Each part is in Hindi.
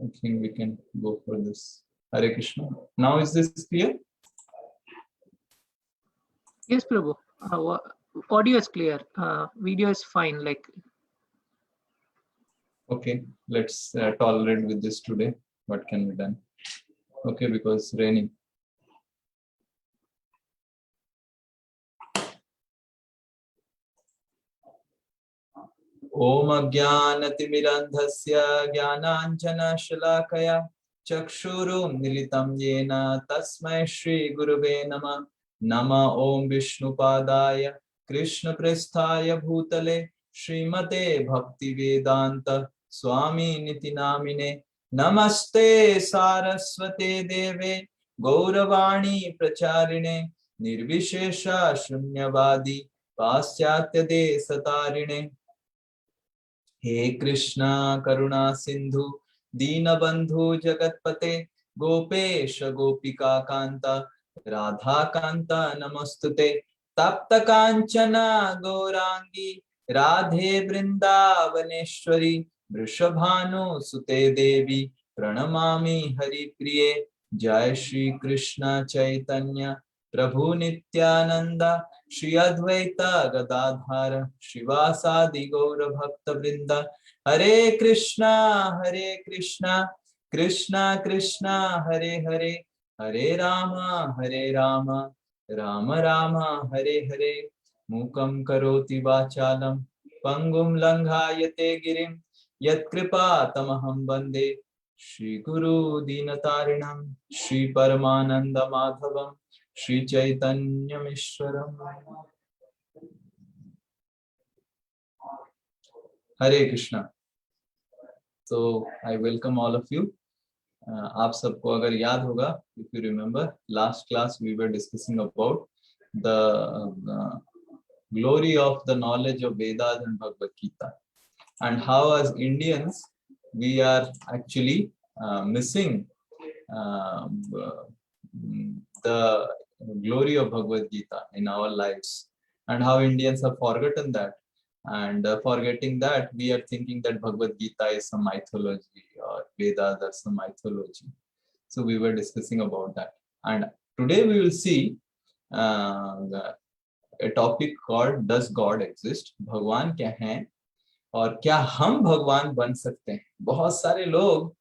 I think we can go for this. Hare Krishna. Now is this clear? Yes, Prabhu. Audio is clear. Video is fine. Like. Okay, let's tolerate with this today. What can be done? Okay, because raining. Om Ajnanatimirandhasya Jnananjanashalaakaya Chakshurum Militam Yena Tasmai Shri Gurave Namah. Nama Om Vishnupadaya Krishna Prasthaya Bhutale Srimate Bhakti Vedanta Swami Niti Namine Namaste Saraswate Deve Gauravani Pracharine Nirvishesha Shunyavadi Paschatya De Satarine. हे कृष्णा करुणा सिंधु दीनबंधु जगतपते गोपेश गोपिका कांता राधा कांता नमस्तुते तप्त कांचना गौरांगी राधे वृंदावनेश्वरी वृषभानु सुते देवी प्रणमामि हरिप्रिये। जय श्री कृष्ण चैतन्य प्रभु नित्यानंद श्री अद्वैत गदाधर शिवासादि गौर भक्त वृंद। हरे कृष्णा कृष्णा कृष्णा हरे हरे हरे राम राम राम हरे हरे। मूकं करोति वाचालं पंगुं लंघायते गिरिं यत्कृपा तमहं वन्दे श्री गुरु दीनतारिणं श्री परमानंद माधवं Shri Chaitanya Mishwaram. Hare Krishna. So I welcome all of you. आप सबको अगर याद होगा, if you remember, last class we were discussing about the glory of the knowledge of Vedas and Bhagavad Gita, and how as Indians we are actually missing the glory of Bhagavad Gita in our lives, and how Indians have forgotten that, and forgetting that we are thinking that Bhagavad Gita is some mythology or Vedas are some mythology. So we were discussing about that, and today we will see a topic called Does God Exist? भगवान क्या हैं और क्या हम भगवान बन सकते हैं? बहुत सारे लोग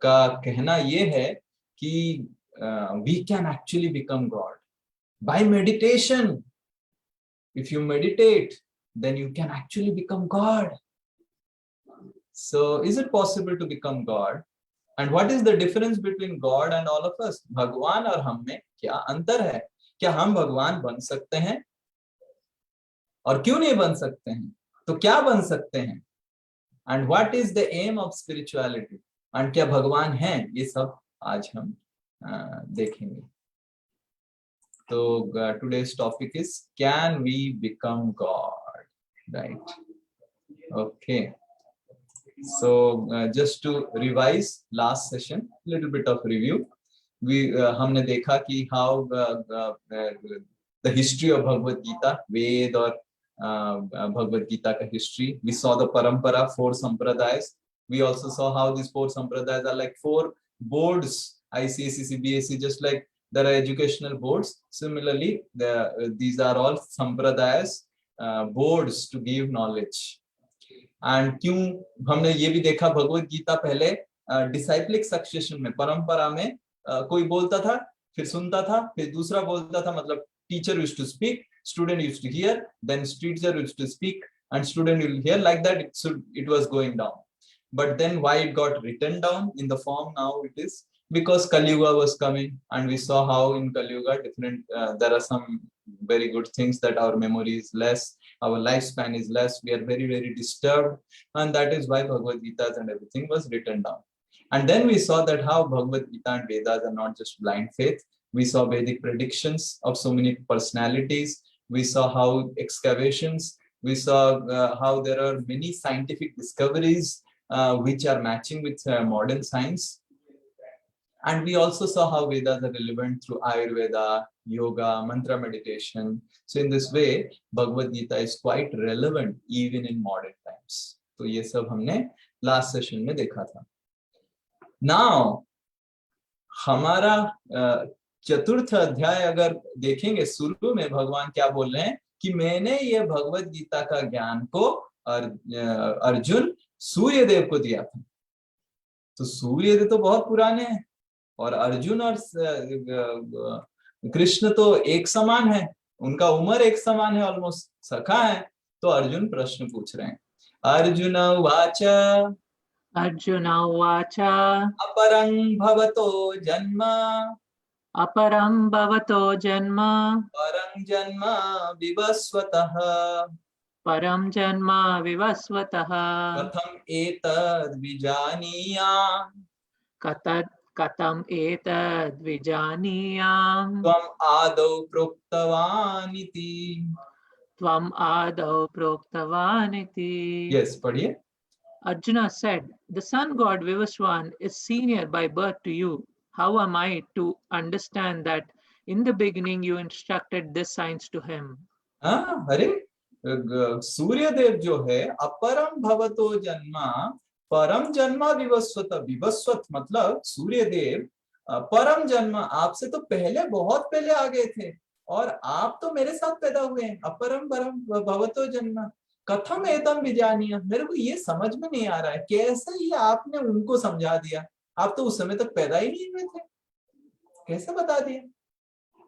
का कहना ये है कि we can actually become God by meditation. If you meditate, then you can actually become God. So is it possible to become God? And what is the difference between God and all of us? भगवान और हम में क्या अंतर है? क्या हम भगवान बन सकते हैं और क्यों नहीं बन सकते हैं? तो क्या बन सकते हैं? And what is the aim of spirituality? And क्या भगवान हैं? ये सब आज हम देखेंगे. So today's topic is, can we become God? Right? Okay. So just to revise last session, little bit of review. We हमने देखा कि how the history of Bhagavad Gita, Ved और Bhagavad Gita का history. We saw the parampara, 4 sampradayas. We also saw how these 4 sampradayas are like 4 boards, ICSE, CBSE, just like there are educational boards. Similarly, these are all sampradayas, boards to give knowledge. And क्यों हमने ये भी देखा भगवत गीता पहले डिसाइप्लिक सक्सेशन में, परंपरा में कोई बोलता था, फिर सुनता था, फिर दूसरा बोलता था, मतलब teacher used to speak, student used to hear, then teacher used to speak and student will hear, like that it was going down. But then why it got written down in the form now it is? Because Kali Yuga was coming, and we saw how in Kali Yuga different there are some very good things, that our memory is less, our lifespan is less, we are very, very disturbed, and that is why Bhagavad Gita and everything was written down. And then we saw that how Bhagavad Gita and Vedas are not just blind faith. We saw Vedic predictions of so many personalities. We saw how excavations, we saw how there are many scientific discoveries which are matching with modern science. And we also saw how Vedas are relevant through Ayurveda, yoga, mantra meditation. So in this way, Bhagavad Gita is quite relevant even in modern times. तो ये सब हमने लास्ट सेशन में देखा था। नाउ हमारा चतुर्थ अध्याय अगर देखेंगे, शुरू में भगवान क्या बोल रहे हैं कि मैंने ये भगवत गीता का ज्ञान को अर्जुन सूर्यदेव को दिया था। तो सूर्यदेव तो बहुत पुराने हैं और अर्जुन और कृष्ण तो एक समान है, उनका उम्र एक समान है, ऑलमोस्ट सखा है। तो अर्जुन प्रश्न पूछ रहे हैं। अर्जुन उवाच अर्जुन उवाच अपरं भवतो जन्म अपरं भवतो जन्म परं जन्म विवस्वतः परं जन्म विवस्वतः कथम एतद् विजानीयाम् कथम् एतद् विजानीयाम् त्वम् आदौ प्रोक्तवान् इति। त्वम् आदौ प्रोक्तवान् इति। यस, पढ़िए। Arjuna said, the sun god Vivaswan is senior by birth to you. How am I to understand that in the beginning you instructed this science to him? हाँ, अरे सूर्यदेव जो है अपरम भवतो जन्मा परम जन्मा विवस्वत। विवस्वत मतलब सूर्यदेव परम जन्म, आपसे तो पहले बहुत पहले आ गए थे और आप तो मेरे साथ पैदा हुए हैं। अपरम परम भवतो जन्म कथम एतम विजानीय। मेरे को ये समझ में नहीं आ रहा है कैसे ये आपने उनको समझा दिया। आप तो उस समय तक पैदा ही नहीं हुए थे, कैसे बता दिया।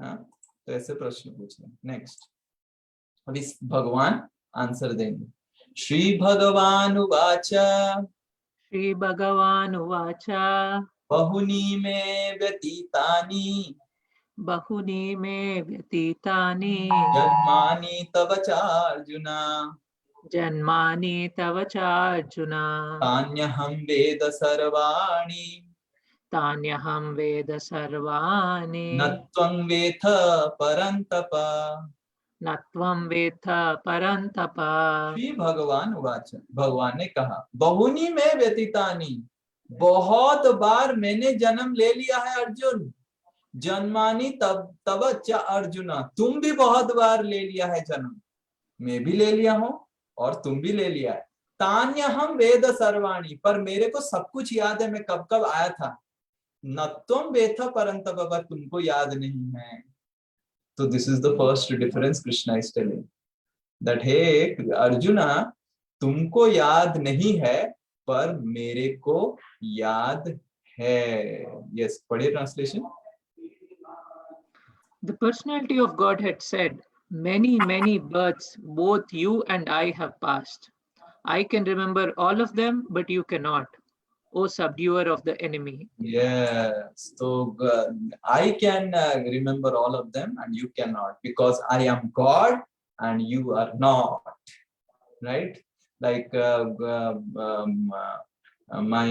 हाँ, तो ऐसे प्रश्न पूछ रहे। नेक्स्ट, अभी भगवान आंसर देंगे। श्री भगवान उवाच श्री भगवान उवाच बहुनी मे व्यतीतानि बहुनी मे व्यतीतानि जन्मानि तव चार्जुन जन्मानि तव चार्जुन तान्यहं वेद सर्वाणि तान्यहं वेद सर्वाणि न त्वं वेत्थ परन्तप। न त्वं वेत्थ परन्तप। श्री भगवान उवाच, भगवान ने कहा बहुनी में व्यतीतानि, बहुत बार मैंने जन्म ले लिया है अर्जुन। जन्मानी तब च अर्जुन, तुम भी बहुत बार ले लिया है जन्म। मैं भी ले लिया हूं और तुम भी ले लिया है। तान्य हम वेद सर्वाणी, पर मेरे को सब कुछ याद है, मैं कब कब आया था। न तुम वेथ परंतप, पर तुमको याद नहीं है। तो this is the first difference Krishna is telling that hey Arjuna, तुमको याद नहीं है पर मेरे को याद है। यस, पढ़िए translation. The personality of Godhead said, many, many births both you and I have passed. I can remember all of them, but you cannot, O subduer of the enemy. Yes, so I can remember all of them and you cannot, because I am God and you are not, right? Like my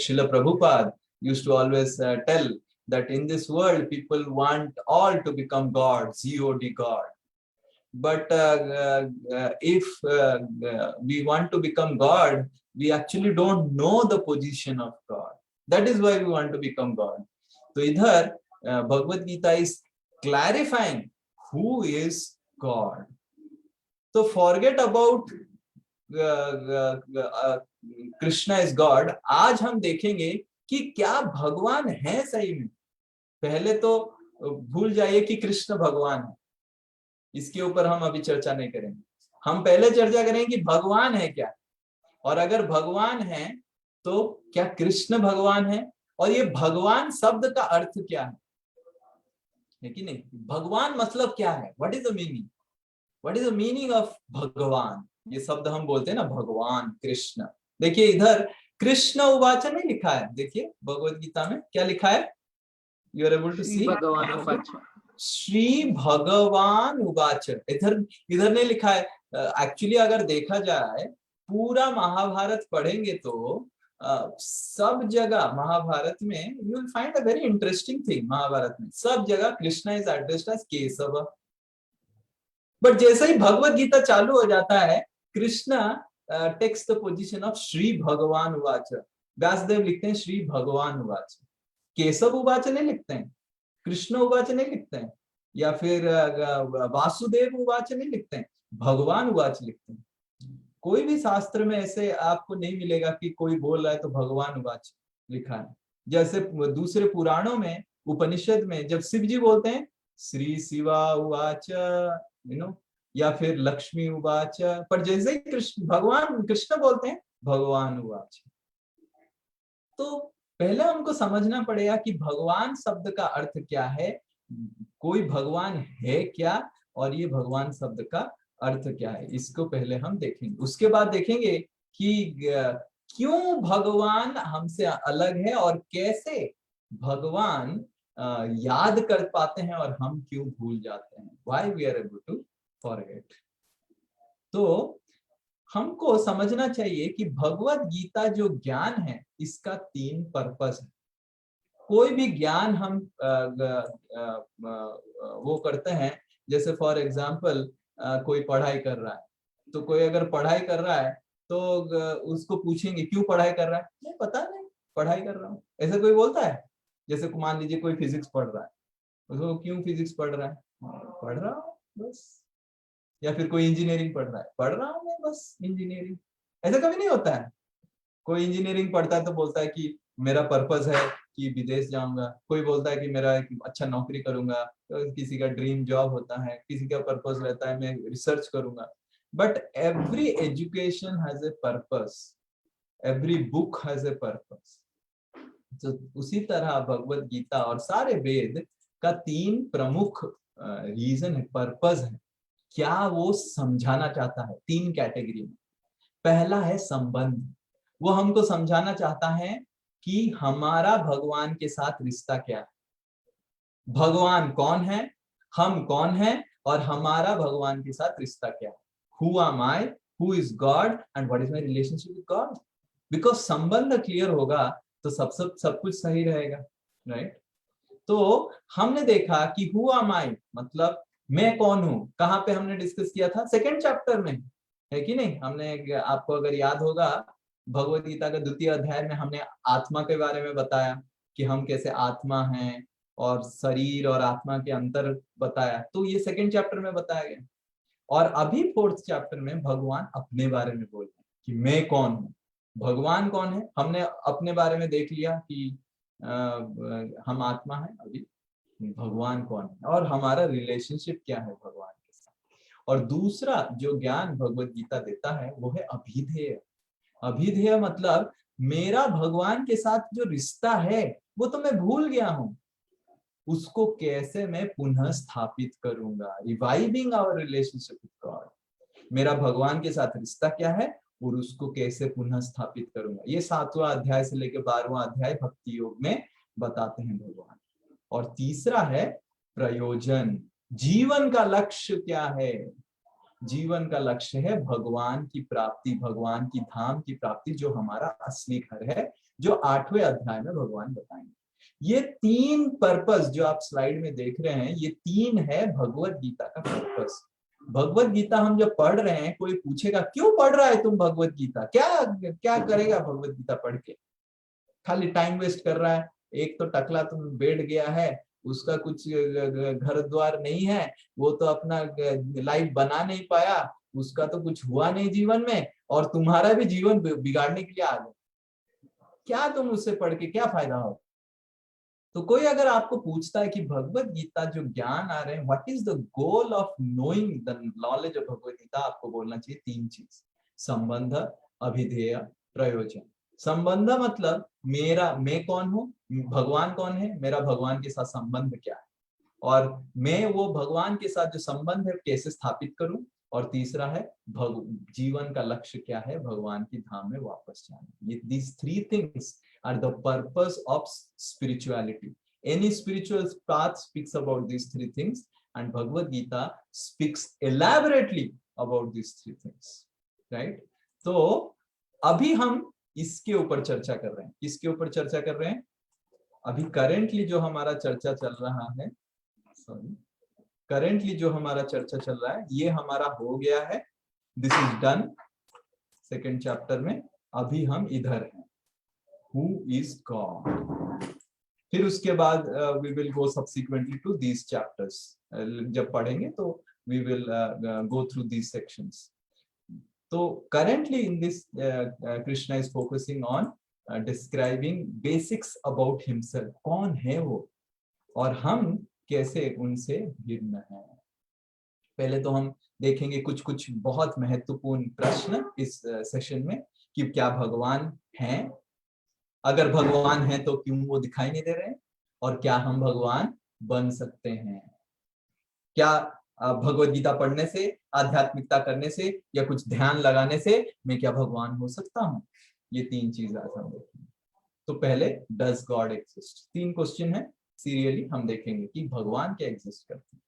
Srila Prabhupada used to always tell that in this world people want all to become God, God, God. But if we want to become God, we actually don't know the position of God. That is why we want to become God. So idhar Bhagavad Gita is clarifying who is God. So forget about Krishna is God. आज हम देखेंगे कि क्या भगवान है सही में। पहले तो भूल जाइए कि कृष्ण भगवान है, इसके ऊपर हम अभी चर्चा नहीं करेंगे। हम पहले चर्चा करेंगे कि भगवान है क्या, और अगर भगवान है तो क्या कृष्ण भगवान है, और ये भगवान शब्द का अर्थ क्या है कि नहीं। भगवान मतलब क्या है, what is the meaning, what is the meaning of भगवान। ये शब्द हम बोलते हैं ना, भगवान कृष्ण। देखिए इधर कृष्ण उवाच नहीं लिखा है, देखिए भगवद गीता में क्या लिखा है, यू आर एबल टू सी भगवान उवाच, श्री भगवान उवाच। इधर नहीं लिखा है। एक्चुअली अगर देखा जाए पूरा महाभारत पढ़ेंगे तो सब जगह महाभारत में you will find a very interesting thing. Mahabharata में सब जगह Krishna is addressed as Keshava, but जैसे ही भगवत गीता चालू हो जाता है Krishna takes the position of Shri भगवान उवाच। व्यासदेव लिखते हैं श्री भगवान उवाच, केशव उवाच नहीं लिखते हैं, कृष्ण उवाच नहीं लिखते हैं, या फिर वासुदेव उवाच नहीं लिखते हैं, भगवान उवाच लिखते हैं। कोई भी शास्त्र में ऐसे आपको नहीं मिलेगा कि कोई बोल रहा है तो भगवान उवाच लिखा है। जैसे दूसरे पुराणों में, उपनिषद में जब शिव जी बोलते हैं श्री शिवा उवाच, या फिर लक्ष्मी उवाच, पर जैसे ही कृष्ण भगवान कृष्ण बोलते हैं भगवान उवाच। तो पहले हमको समझना पड़ेगा कि भगवान शब्द का अर्थ क्या है, कोई भगवान है क्या, और ये भगवान शब्द का अर्थ क्या है, इसको पहले हम देखेंगे। उसके बाद देखेंगे कि क्यों भगवान हमसे अलग है और कैसे भगवान याद कर पाते हैं और हम क्यों भूल जाते हैं, why we are able to forget. तो हमको समझना चाहिए कि भगवत गीता जो ज्ञान है इसका 3 पर्पस है। कोई भी ज्ञान हम वो करते हैं, जैसे फॉर एग्जांपल कोई पढ़ाई कर रहा है, तो कोई अगर पढ़ाई कर रहा है तो उसको पूछेंगे क्यों पढ़ाई कर रहा है, नहीं पता नहीं पढ़ाई कर रहा हूँ, ऐसा कोई बोलता है। जैसे मान लीजिए कोई फिजिक्स पढ़ रहा है, उसको क्यों फिजिक्स पढ़ रहा है, पढ़ रहा हूँ बस। या फिर कोई इंजीनियरिंग पढ़ रहा है, पढ़ रहा हूँ मैं बस इंजीनियरिंग। ऐसा कभी नहीं होता है। कोई इंजीनियरिंग पढ़ता है तो बोलता है कि मेरा पर्पस है कि विदेश जाऊंगा, कोई बोलता है कि मेरा एक अच्छा नौकरी करूंगा, तो किसी का ड्रीम जॉब होता है, किसी का पर्पस रहता है मैं रिसर्च करूंगा। But every education has a purpose, every book has a purpose. तो उसी तरह भगवत गीता और सारे वेद का 3 प्रमुख रीजन है, पर्पस है, क्या वो समझाना चाहता है 3 कैटेगरी में। पहला है संबंध, वो हमको समझाना चाहता है कि हमारा भगवान के साथ रिश्ता क्या है, भगवान कौन है, हम कौन है, और हमारा भगवान के साथ रिश्ता क्या है। Who am I, who is God and what is my relationship with God. Because संबंध क्लियर होगा तो सब कुछ सही रहेगा, राइट। तो हमने देखा कि हु एम आई मतलब मैं कौन हूं, कहां पे हमने डिस्कस किया था, 2nd चैप्टर में, है कि नहीं। हमने, आपको अगर याद होगा, भगवत गीता का 2य अध्याय में हमने आत्मा के बारे में बताया कि हम कैसे आत्मा हैं, और शरीर और आत्मा के अंतर बताया, तो ये 2nd चैप्टर में बताया गया। और अभी 4th चैप्टर में भगवान अपने बारे में बोल रहे हैं कि मैं कौन हूं, भगवान कौन है। हमने अपने बारे में देख लिया कि हम आत्मा है, अभी भगवान कौन है और हमारा रिलेशनशिप क्या है भगवान के साथ। और दूसरा जो ज्ञान भगवत गीता देता है वो है अभिधेय। अभिधेय मतलब मेरा भगवान के साथ जो रिश्ता है वो तो मैं भूल गया हूं, उसको कैसे मैं पुनः स्थापित करूंगा, reviving our relationship with God. मेरा भगवान के साथ रिश्ता क्या है और उसको कैसे पुनः स्थापित करूंगा, ये 7वां अध्याय से लेकर 12वां अध्याय भक्ति योग में बताते हैं भगवान। और तीसरा है प्रयोजन, जीवन का लक्ष्य क्या है। जीवन का लक्ष्य है भगवान की प्राप्ति, भगवान की धाम की प्राप्ति, जो हमारा असली घर है, जो 8वें अध्याय में भगवान बताएंगे। ये 3 पर्पस जो आप स्लाइड में देख रहे हैं, ये 3 है भगवत गीता का पर्पस। भगवत गीता हम जब पढ़ रहे हैं, कोई पूछेगा क्यों पढ़ रहा है तुम भगवत गीता, क्या क्या करेगा भगवत गीता पढ़ के, खाली टाइम वेस्ट कर रहा है। एक तो टकला तुम बैठ गया है, उसका कुछ घर द्वार नहीं है, वो तो अपना लाइफ बना नहीं पाया, उसका तो कुछ हुआ नहीं जीवन में, और तुम्हारा भी जीवन बिगाड़ने के लिए आ गए, क्या तुम उससे पढ़ के क्या फायदा हो। तो कोई अगर आपको पूछता है कि भगवत गीता जो ज्ञान आ रहे हैं, what is the goal of knowing the knowledge of Bhagavad Gita, आपको बोलना चाहिए 3 चीज, संबंध, अभिधेय, प्रयोजन। संबंध मतलब मेरा, मैं कौन हूं, भगवान कौन है, मेरा भगवान के साथ संबंध क्या है, और मैं वो भगवान के साथ जो संबंध है कैसे स्थापित करूं। और तीसरा है जीवन का लक्ष्य क्या है, भगवान की धाम में वापस जाना। ये these 3 things are the purpose of spirituality. Any spiritual path speaks about these 3 things, and Bhagavad Gita speaks elaborately about these 3 things, right? तो अभी हम इसके ऊपर चर्चा कर रहे हैं, किसके ऊपर चर्चा कर रहे हैं, अभी करेंटली जो हमारा चर्चा चल रहा है, करेंटली जो हमारा चर्चा चल रहा है, ये हमारा हो गया है, this is done 2nd chapter में। अभी हम इधर हैं, हु इज गॉड। फिर उसके बाद we will go subsequently to these chapters, जब पढ़ेंगे तो we will go through these sections. तो currently in this Krishna is focusing on describing basics about himself. कौन है वो और हम कैसे उनसे भिन्न हैं। पहले तो हम देखेंगे कुछ कुछ बहुत महत्वपूर्ण प्रश्न इस सेशन में कि क्या भगवान हैं, अगर भगवान हैं तो क्यों वो दिखाई नहीं दे रहे हैं, और क्या हम भगवान बन सकते हैं, क्या भगवद गीता पढ़ने से, आध्यात्मिकता करने से या कुछ ध्यान लगाने से मैं क्या भगवान हो सकता हूँ। ये तीन चीज आज हम देखेंगे। तो पहले डज गॉड एग्जिस्ट, 3 क्वेश्चन है सीरियली हम देखेंगे कि भगवान क्या एग्जिस्ट करते हैं।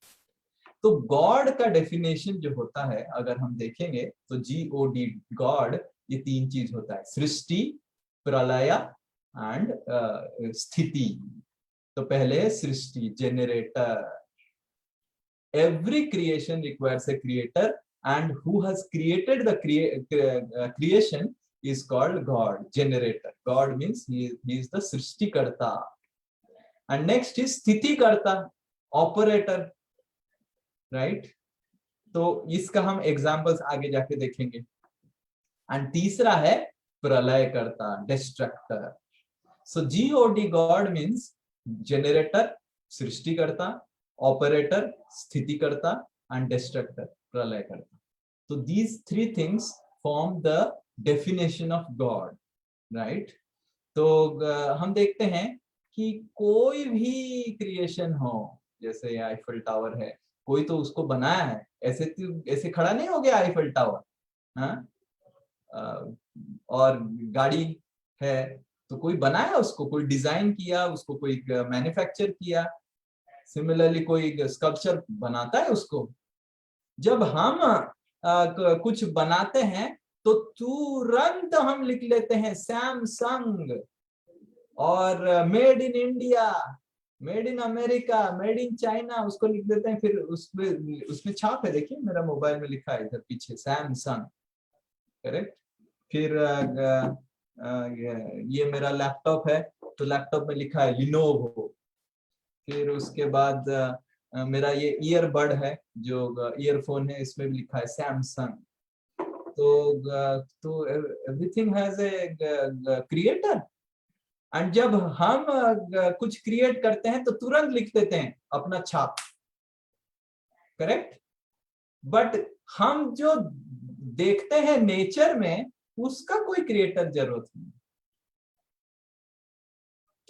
तो गॉड का डेफिनेशन जो होता है अगर हम देखेंगे तो GOD गॉड, ये 3 चीज होता है, सृष्टि, प्रलय एंड स्थिति। तो पहले सृष्टि, generator. Every creation requires a creator, and who has created the creation is called God, generator. God means he is the सृष्टिकर्ता। And next is स्थितिकर्ता, operator, right? तो इसका हम एग्जांपल्स आगे जाके देखेंगे। एंड तीसरा है प्रलयकर्ता, डिस्ट्रक्टर। सो GOD गॉड मीन्स जनरेटर, सृष्टिकर्ता, ऑपरेटर, स्थितिकर्ता, एंड डिस्ट्रक्टर, प्रलयकर्ता। तो these 3 things form the definition of God, right? तो हम देखते हैं कि कोई भी क्रिएशन हो, जैसे आईफल टावर है, कोई तो उसको बनाया है, ऐसे खड़ा नहीं हो गया आईफल टावर, हाँ? और गाड़ी है तो कोई बनाया उसको, कोई डिजाइन किया उसको, कोई मैन्युफैक्चर किया। सिमिलरली कोई स्कल्पचर बनाता है उसको। जब हम कुछ बनाते हैं तो तुरंत हम लिख लेते हैं सैमसंग, और made in India, made in America, made in China, उसको लिख देते हैं। फिर उसमें छाप है, देखिए मेरा मोबाइल में लिखा है इधर पीछे सैमसंग, करेक्ट। फिर ये मेरा लैपटॉप है तो लैपटॉप में लिखा है लिनोवो। फिर उसके बाद मेरा ये ईयरबड है, जो ईयरफोन है, इसमें भी लिखा है सैमसंग। तो everything has a creator. And जब हम कुछ क्रिएट करते हैं तो तुरंत लिख देते हैं अपना छाप, करेक्ट। बट हम जो देखते हैं नेचर में, उसका कोई क्रिएटर जरूरत नहीं।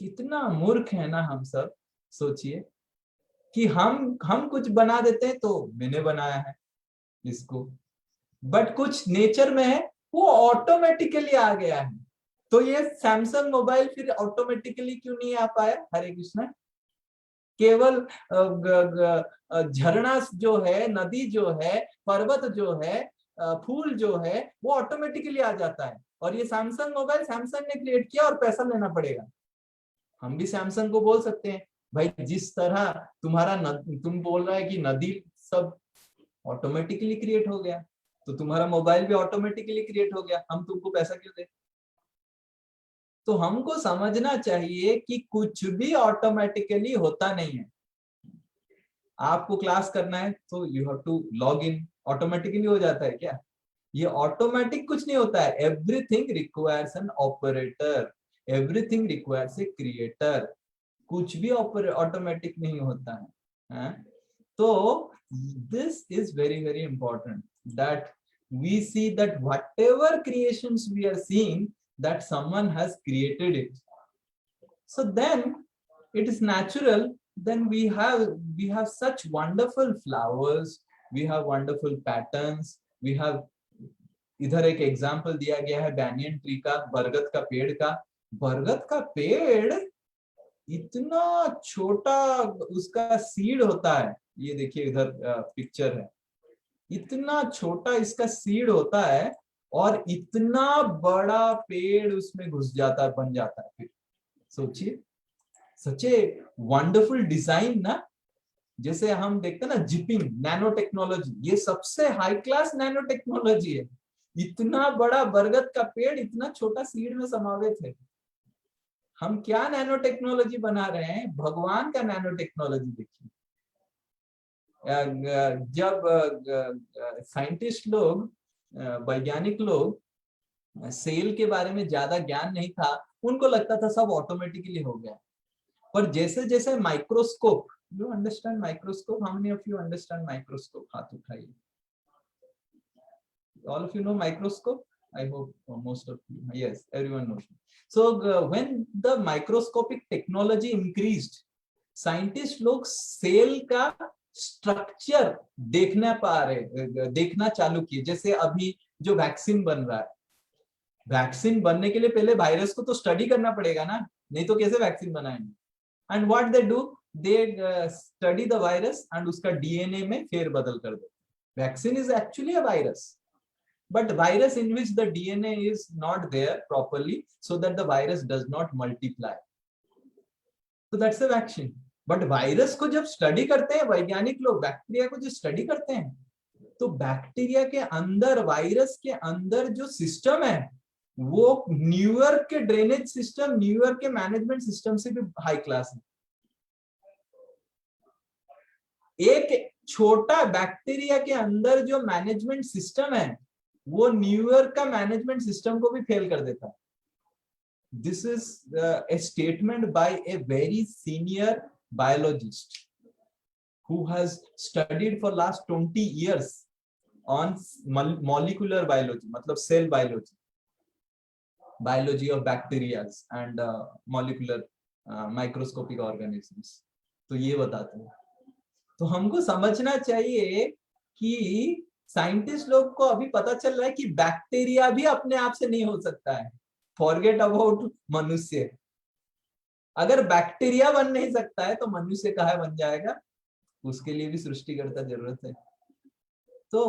कितना मूर्ख है ना हम सब। सोचिए कि हम कुछ बना देते हैं तो मैंने बनाया है इसको, बट कुछ नेचर में है वो ऑटोमेटिकली आ गया है। तो ये सैमसंग मोबाइल फिर ऑटोमेटिकली क्यों नहीं आ पाया? हरे कृष्णा। केवल झरना जो है, नदी जो है, पर्वत जो है, फूल जो है, वो ऑटोमेटिकली आ जाता है। और ये सैमसंग मोबाइल सैमसंग ने क्रिएट किया और पैसा लेना पड़ेगा। हम भी सैमसंग को बोल सकते हैं भाई, जिस तरह तुम बोल रहा है कि नदी सब ऑटोमेटिकली क्रिएट हो गया, तो तुम्हारा मोबाइल भी ऑटोमेटिकली क्रिएट हो गया, हम तुमको पैसा क्यों दे? तो हमको समझना चाहिए कि कुछ भी ऑटोमेटिकली होता नहीं है। आपको क्लास करना है तो you have to log in, automatically हो जाता है क्या? ये ऑटोमेटिक कुछ नहीं होता है। Everything requires an operator, everything requires a creator. कुछ भी ऑटोमेटिक नहीं होता है। तो this is very very important, that we see that whatever creations we are seeing, that someone has created it. So then it is natural, then we have such wonderful flowers, we have wonderful patterns, we have, इधर एक एग्जांपल दिया गया है बैनियन ट्री का, बरगद का पेड़ का। बरगद का पेड़ इतना छोटा उसका सीड होता है, ये देखिए इधर पिक्चर है, इतना छोटा इसका सीड होता है और इतना बड़ा पेड़ उसमें घुस जाता है, बन जाता है। फिर सोचिए, सच ए वंडरफुल डिजाइन ना। जैसे हम देखते हैं ना जिपिंग, नैनो टेक्नोलॉजी, ये सबसे हाई क्लास नैनो टेक्नोलॉजी है। इतना बड़ा बरगद का पेड़ इतना छोटा सीड में समावित है। हम क्या नैनो टेक्नोलॉजी बना रहे हैं? भगवान का नैनो टेक्नोलॉजी देखिए। जब साइंटिस्ट लोग वैज्ञानिक लोग सेल के बारे में ज्यादा ज्ञान नहीं था, उनको लगता था सब ऑटोमेटिकली हो गया। पर जैसे जैसे microscope, you understand microscope, how many of you understand microscope, हाथ उठाइए। All of you know microscope? I hope most of you, yes, everyone knows. So when the microscopic technology increased, scientist लोग सेल का स्ट्रक्चर देखना चालू किए। जैसे अभी जो वैक्सीन बन रहा है, वैक्सीन बनने के लिए पहले वायरस को तो स्टडी करना पड़ेगा ना, नहीं तो कैसे वैक्सीन बनाएंगे। And what they do, they study the virus and उसका डीएनए में फेरबदल कर देते। Vaccine is actually a virus, but virus in which the DNA is not there properly, so that the virus does not multiply. So that's a vaccine. But virus को जब स्टडी करते हैं वैज्ञानिक लोग, बैक्टीरिया को जो स्टडी करते हैं, तो बैक्टीरिया के अंदर, वायरस के अंदर जो सिस्टम है वो न्यूयॉर्क के ड्रेनेज सिस्टम, न्यूयॉर्क के मैनेजमेंट सिस्टम से भी हाई क्लास है। एक छोटा बैक्टीरिया के अंदर जो मैनेजमेंट सिस्टम है वो न्यूयॉर्क का मैनेजमेंट सिस्टम को भी फेल कर देता है। This is a statement by a very senior biologist who has studied for last 20 years on molecular biology, मतलब cell biology, biology of bacterias and molecular microscopic organisms. तो ये बताते हैं। तो हमको समझना चाहिए कि साइंटिस्ट लोग को अभी पता चल रहा है कि बैक्टीरिया भी अपने आप से नहीं हो सकता है। फॉरगेट अबाउट मनुष्य, अगर बैक्टीरिया बन नहीं सकता है तो मनुष्य कहाँ बन जाएगा। उसके लिए भी सृष्टिकर्ता जरूरत है। तो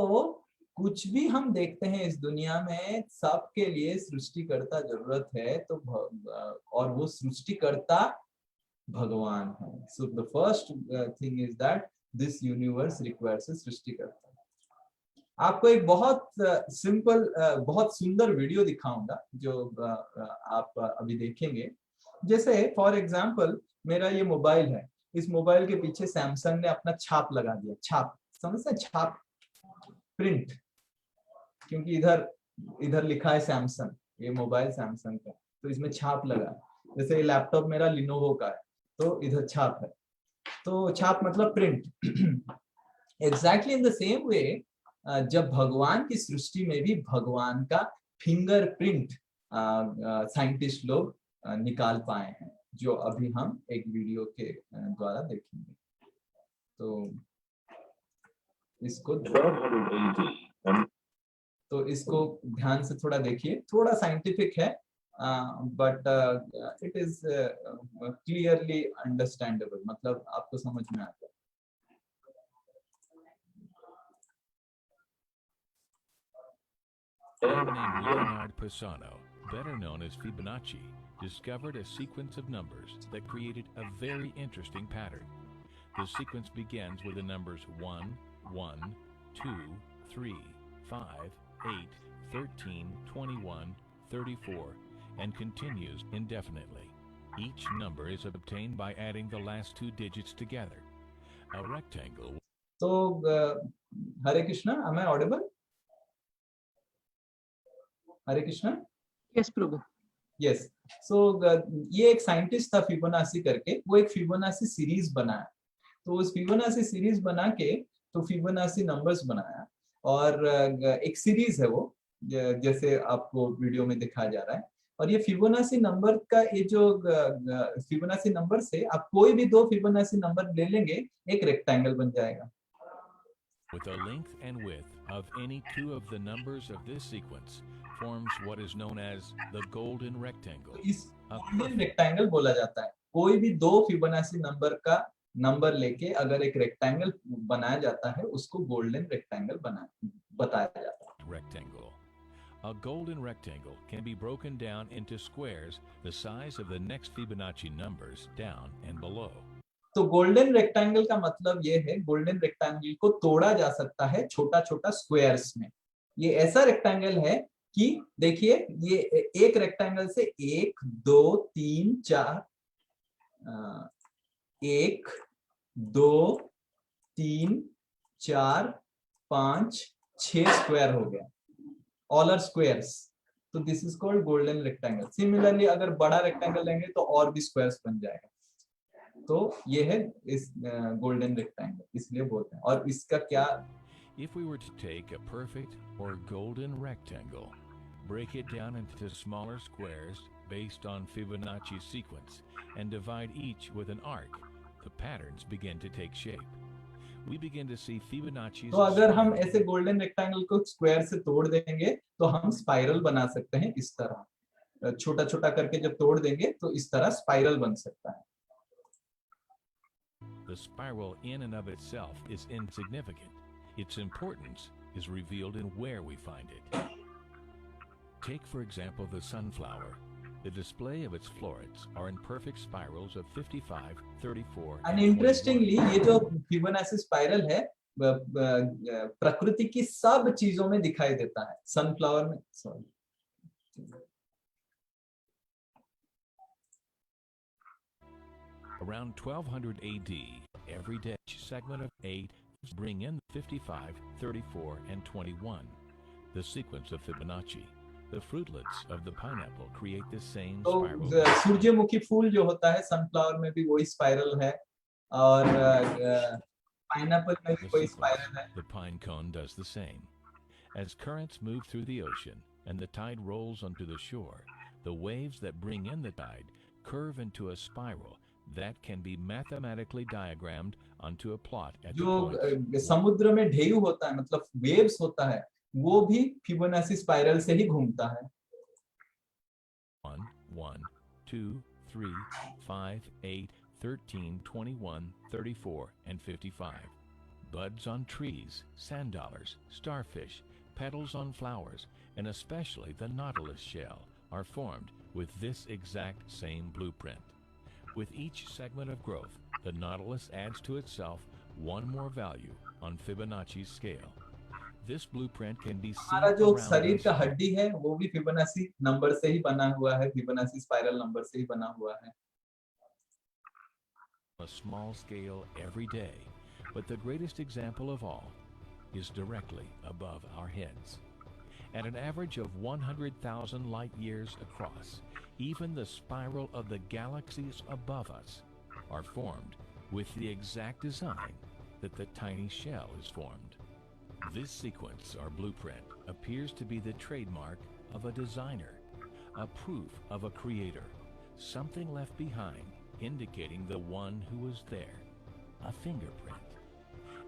कुछ भी हम देखते हैं इस दुनिया में, सबके लिए सृष्टिकर्ता जरूरत है। तो और वो सृष्टिकर्ता भगवान है। So the first thing is that this universe requires a सृष्टिकर्ता। आपको एक बहुत सिंपल, बहुत सुंदर वीडियो दिखाऊंगा जो आप अभी देखेंगे। जैसे फॉर एग्जांपल मेरा ये मोबाइल है, इस मोबाइल के पीछे सैमसंग ने अपना छाप लगा दिया। छाप समझते हैं, छाप, प्रिंट, क्योंकि इधर लिखा है सैमसंग, ये मोबाइल सैमसंग का, तो इसमें छाप लगा। जैसे ये लैपटॉप मेरा लिनोवो का है, तो इधर छाप है। तो छाप मतलब print. Exactly in the same way जब भगवान की सृष्टि में भी भगवान का फिंगरप्रिंट साइंटिस्ट लोग निकाल पाए हैं, जो अभी हम एक वीडियो के द्वारा देखेंगे। तो इसको ध्यान से थोड़ा देखिए, थोड़ा साइंटिफिक है, but it is clearly understandable, मतलब आपको समझ में आता है। A man named Leonard Pisano, better known as Fibonacci, discovered a sequence of numbers that created a very interesting pattern. The sequence begins with the numbers 1, 1, 2, 3, 5, 8, 13, 21, 34, and continues indefinitely. Each number is obtained by adding the last two digits together. A rectangle. So, Hare Krishna, am I audible? Hare Krishna. Yes प्रभु। यस। सो ये एक साइंटिस्ट था फिबोनाची करके, वो एक फिबोनाची सीरीज बनाया। तो उस फिबोनाची सीरीज बना के तो फिबोनाची नंबर्स बनाया, और एक सीरीज है वो, जैसे आपको वीडियो में दिखाया जा रहा है। और ये फिबोनाची नंबर का, ये जो फिबोनाची नंबर से आप कोई भी दो फिबोनाची नंबर ले लेंगे, एक रेक्टेंगल बन जाएगा। With the length and width of any two of the numbers of this sequence forms what is known as the golden rectangle. इस गोल्डन रेक्टेंगल बोला जाता है। कोई भी दो फिबोनाची नंबर का नंबर लेके अगर एक रेक्टेंगल बनाया जाता है, उसको गोल्डन रेक्टेंगल बताया जाता है। Rectangle. A golden rectangle can be broken down into squares the size of the next Fibonacci numbers down and below. तो गोल्डन रेक्टेंगल का मतलब ये है, गोल्डन रेक्टेंगल को तोड़ा जा सकता है छोटा छोटा स्क्वायर्स में। ये ऐसा रेक्टेंगल है कि देखिए, ये एक रेक्टेंगल से 1 2 3 4, 1 2 3 4 5 6 स्क्वायर हो गया। ऑल आर स्क्वायर्स, तो this is called golden rectangle. Similarly अगर बड़ा रेक्टेंगल लेंगे तो और भी स्क्वायर्स बन जाएगा, तो ये है इस गोल्डन रेक्टेंगल, इसलिए बोलते हैं। और इसका क्या, If we were to take a perfect or golden rectangle, break it down into smaller squares based on Fibonacci sequence, and divide each with an arc, the patterns begin to take shape. We begin to see Fibonacci's तो अगर हम spiral. ऐसे गोल्डन रेक्टेंगल को स्क्वायर से तोड़ देंगे तो हम स्पाइरल बना सकते हैं। इस तरह छोटा छोटा करके जब तोड़ देंगे तो इस तरह स्पाइरल बन सकता है। The spiral in and of itself is insignificant. Its importance is revealed in where we find it. Take, for example, the sunflower. The display of its florets are in perfect spirals of 55, 34, and and 21. Interestingly ये जो फिबोनाची स्पाइरल है प्रकृति की सब चीजों में दिखाई देता है। सनफ्लावर में, sorry, Around 1200 AD, every day segment of 8 bring in 55, 34, and 21, the sequence of Fibonacci. The fruitlets of the pineapple create the same तो spiral. सूरजमुखी फूल जो होता है सनफ्लावर में भी वही स्पाइरल है, और पाइनएप्पल में भी The वही sequence, स्पाइरल है। the pine cone does the same. As currents move through the ocean and the tide rolls onto the shore, the waves that bring in the tide curve into a spiral that can be mathematically diagrammed onto a plot at the points. जो समुद्र में ढेयू होता है, मतलब वेव्स होता है, वो भी फिबोनाची स्पाइरल से ही घूमता है। 1, 1, 2, 3, 5, 8, 13, 21, 34, and 55. Buds on trees, sand dollars, starfish, petals on flowers, and especially the nautilus shell are formed with this exact same blueprint. With each segment of growth, the nautilus adds to itself one more value on Fibonacci's scale. This blueprint can be seen हमारा जो around शरीर us. का हड्डी है वो भी फिबोनाची नंबर से ही बना हुआ है, फिबोनाची स्पाइरल नंबर से ही बना हुआ है। A small scale every day, but the greatest example of all is directly above our heads. At an average of 100,000 light years across, even the spiral of the galaxies above us are formed with the exact design that the tiny shell is formed. This sequence or blueprint appears to be the trademark of a designer, a proof of a creator, something left behind indicating the one who was there, a fingerprint.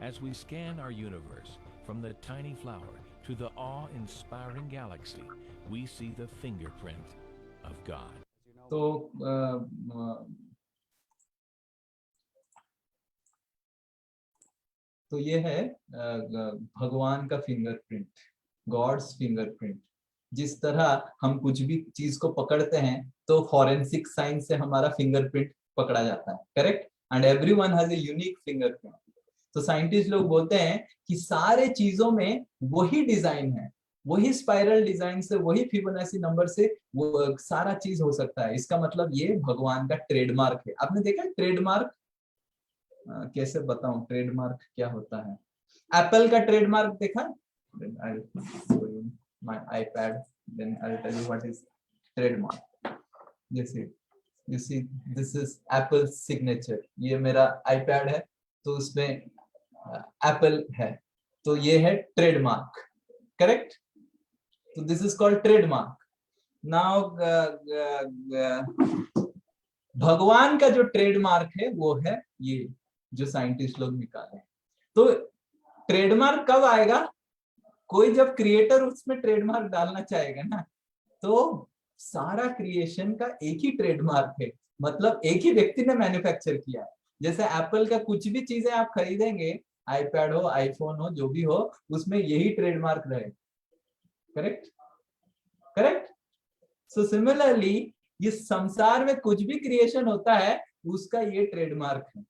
As we scan our universe from the tiny flower to the awe-inspiring galaxy, we see the fingerprint of God. तो ये है भगवान का फिंगरप्रिंट, गॉड्स फिंगरप्रिंट। जिस तरह हम कुछ भी चीज को पकड़ते हैं तो फॉरेंसिक साइंस से हमारा फिंगरप्रिंट पकड़ा जाता है, correct, and everyone has a unique fingerprint. तो साइंटिस्ट लोग बोलते हैं कि सारे चीजों में वही डिजाइन है, वही स्पाइरल डिजाइन से, वही फिबोनाची नंबर से वो सारा चीज हो सकता है। इसका मतलब ये भगवान का ट्रेडमार्क है। आपने देखा ट्रेडमार्क? कैसे बताऊं ट्रेडमार्क क्या होता है? एप्पल का ट्रेडमार्क देखा? my iPad, then I'll tell you what is trademark. You see this is Apple's signature. ये मेरा iPad है तो उसमें एप्पल है, तो ये है ट्रेडमार्क, करेक्ट? तो this is called trademark. Now भगवान का जो ट्रेडमार्क है वो है ये जो साइंटिस्ट लोग निकाले। तो ट्रेडमार्क कब आएगा? कोई जब क्रिएटर उसमें ट्रेडमार्क डालना चाहेगा ना, तो सारा क्रिएशन का एक ही ट्रेडमार्क है, मतलब एक ही व्यक्ति ने मैन्युफैक्चर किया। जैसे एप्पल का कुछ भी चीजें आप खरीदेंगे, आईपैड हो, आईफोन हो, जो भी हो, उसमें यही ट्रेडमार्क रहेगा, करेक्ट? करेक्ट। सो सिमिलरली ये संसार में कुछ भी क्रिएशन होता है उसका ये ट्रेडमार्क है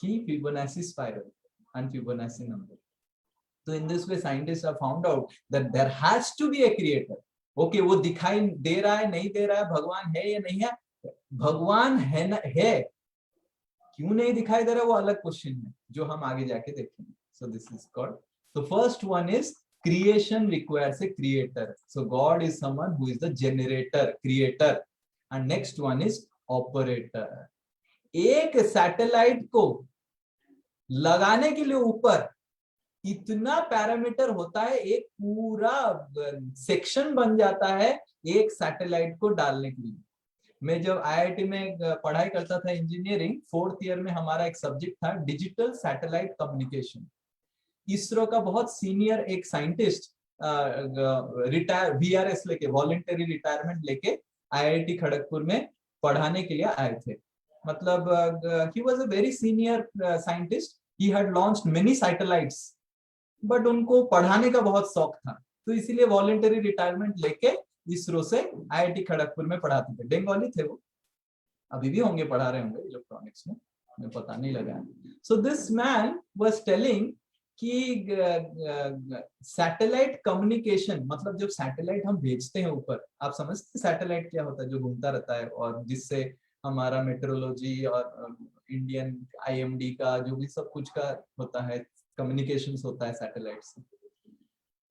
कि Fibonacci spiral and Fibonacci number. तो in this way scientist have found out that there has to be a creator. Okay, वो दिखाई दे रहा है नहीं दे रहा है, भगवान है या नहीं है? भगवान है ना, है। क्यों नहीं दिखाई दे रहा वो अलग क्वेश्चन है जो हम आगे जाके देखेंगे। सो दिस इज कॉल्ड, तो first one is creation requires a creator. So God is someone who is the generator, creator. And next one is operator. एक सैटेलाइट को लगाने के लिए ऊपर इतना पैरामीटर होता है, एक पूरा सेक्शन बन जाता है एक सैटेलाइट को डालने के लिए। मैं जब आईआईटी में पढ़ाई करता था इंजीनियरिंग, 4th ईयर में हमारा एक सब्जेक्ट था डिजिटल सैटेलाइट कम्युनिकेशन। इसरो का बहुत सीनियर एक साइंटिस्ट रिटायर वीआरएस लेके, वॉलंटरी रिटायरमेंट लेके आईआईटी खड़गपुर में पढ़ाने के लिए आए थे। मतलब he was a very senior scientist. He had launched many satellites, but उनको पढ़ाने का बहुत शौक था, तो इसीलिए वॉलंटरी रिटायरमेंट लेके इसरो से आईआईटी खड़गपुर में पढ़ाते थे। बंगाली थे वो, अभी भी होंगे, पढ़ा रहे होंगे इलेक्ट्रॉनिक्स में, मुझे पता नहीं लगा। So this man was telling कि सैटेलाइट कम्युनिकेशन, मतलब जब सैटेलाइट हम भेजते हैं ऊपर, आप समझते हैं सैटेलाइट क्या होता है? जो घूमता रहता है और जिससे हमारा मेट्रोलॉजी और इंडियन आईएमडी का जो भी सब कुछ का होता है, कम्युनिकेशंस होता है सैटेलाइट से।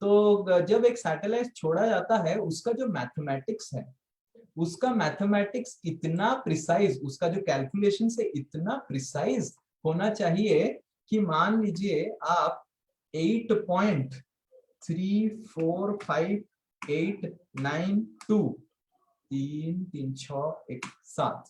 तो जब एक सैटेलाइट छोड़ा जाता है, उसका जो मैथमेटिक्स है, उसका मैथमेटिक्स इतना प्रिसाइज, उसका जो कैलकुलेशन से इतना प्रिसाइज होना चाहिए कि मान लीजिए आप 8.34589 3 3 6 1 7,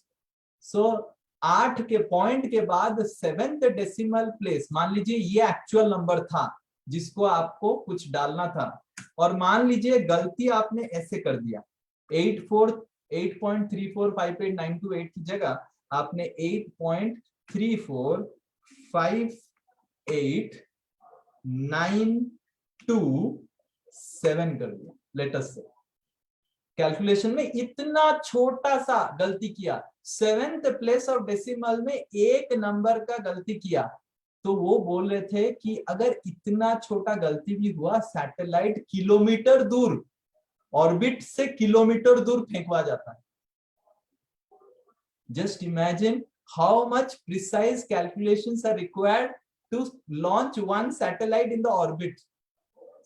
सो 8 के पॉइंट के बाद 7th डेसिमल प्लेस, मान लीजिए ये एक्चुअल नंबर था जिसको आपको कुछ डालना था, और मान लीजिए गलती आपने ऐसे कर दिया, 8.3458928 की जगह आपने 8.3458927 कर दिया। लेट अस से कैलकुलेशन में इतना छोटा सा गलती किया, 7th प्लेस ऑफ डेसिमल में एक नंबर का गलती किया, तो वो बोल रहे थे कि अगर इतना छोटा गलती भी हुआ, सैटेलाइट किलोमीटर दूर, ऑर्बिट से किलोमीटर दूर फेंकवा जाता है। Just imagine how much precise calculations are required to launch one satellite in the orbit.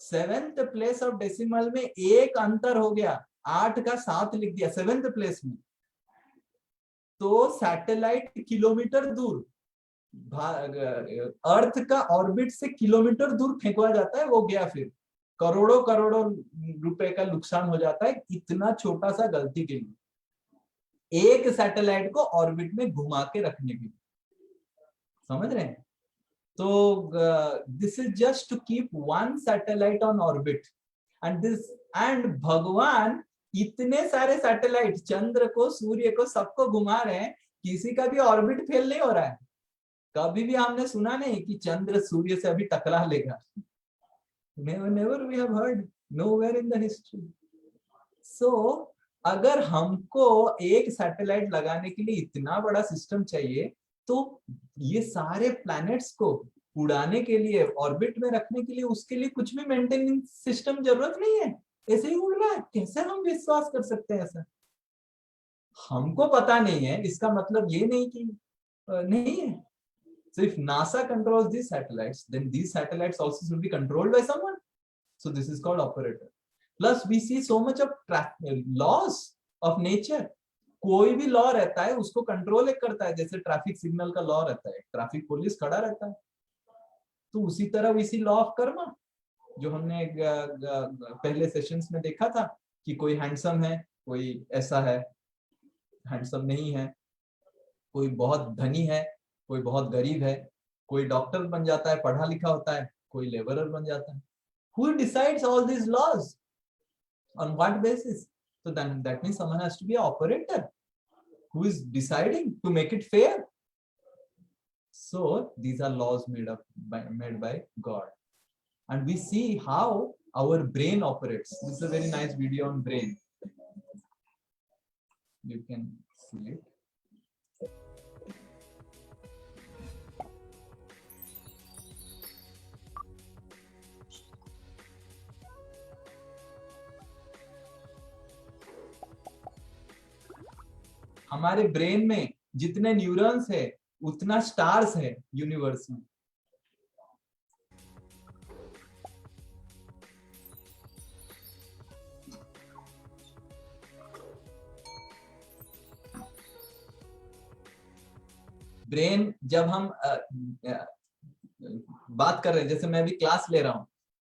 7th place of decimal में एक अंतर हो गया, 8 का 7 लिख दिया 7th प्लेस में, तो सैटेलाइट किलोमीटर दूर, अर्थ का ऑर्बिट से किलोमीटर दूर फेंकवा जाता है, वो गया, फिर करोड़ों करोड़ों रुपए का नुकसान हो जाता है इतना छोटा सा गलती के लिए, एक सैटेलाइट को ऑर्बिट में घुमा के रखने के लिए। समझ रहे हैं? तो this is just to keep one satellite on orbit, and भगवान इतने सारे सैटेलाइट, चंद्र को, सूर्य को, सबको घुमा रहे हैं, किसी का भी ऑर्बिट फेल नहीं हो रहा है। कभी भी हमने सुना नहीं कि चंद्र सूर्य से अभी टकरा लेगा। Never we have heard, nowhere in the history. So अगर हमको एक सैटेलाइट लगाने के लिए इतना बड़ा सिस्टम चाहिए, तो ये सारे प्लैनेट्स को उड़ाने के लिए, ऑर्बिट में रखने के लिए, उसके लिए कुछ भी मेंटेनेंस सिस्टम जरूरत नहीं है, ऐसे ही उड़ रहा है। कैसे हम विश्वास कर सकते हैं ऐसा? हमको पता नहीं है, इसका मतलब ये नहीं कि नहीं है। So if NASA controls these satellites, then these satellites also should be controlled by someone. So this is called operator. Plus we see so much of laws of nature. कोई भी लॉ रहता है उसको कंट्रोल एक करता है, जैसे ट्रैफिक सिग्नल का लॉ रहता है, ट्रैफिक पुलिस खड़ा रहता है, तो उसी तरह इसी लॉ ऑफ कर्मा जो हमने पहले सेशंस में देखा था कि कोई हैंडसम है, कोई ऐसा है, हैंडसम नहीं है, कोई बहुत धनी है, कोई बहुत गरीब है, कोई डॉक्टर बन जाता है, पढ़ा लिखा होता है, कोई लेबरर बन जाता है। Who decides all these laws? On what basis? So then that means someone has to be an operator who is deciding to make it fair. So these are laws made by God, and we see how our brain operates. This is a very nice video on brain. You can see it. हमारे ब्रेन में जितने न्यूरॉन्स है उतना स्टार्स है यूनिवर्स में। ब्रेन जब हम बात कर रहे हैं, जैसे मैं अभी क्लास ले रहा हूँ,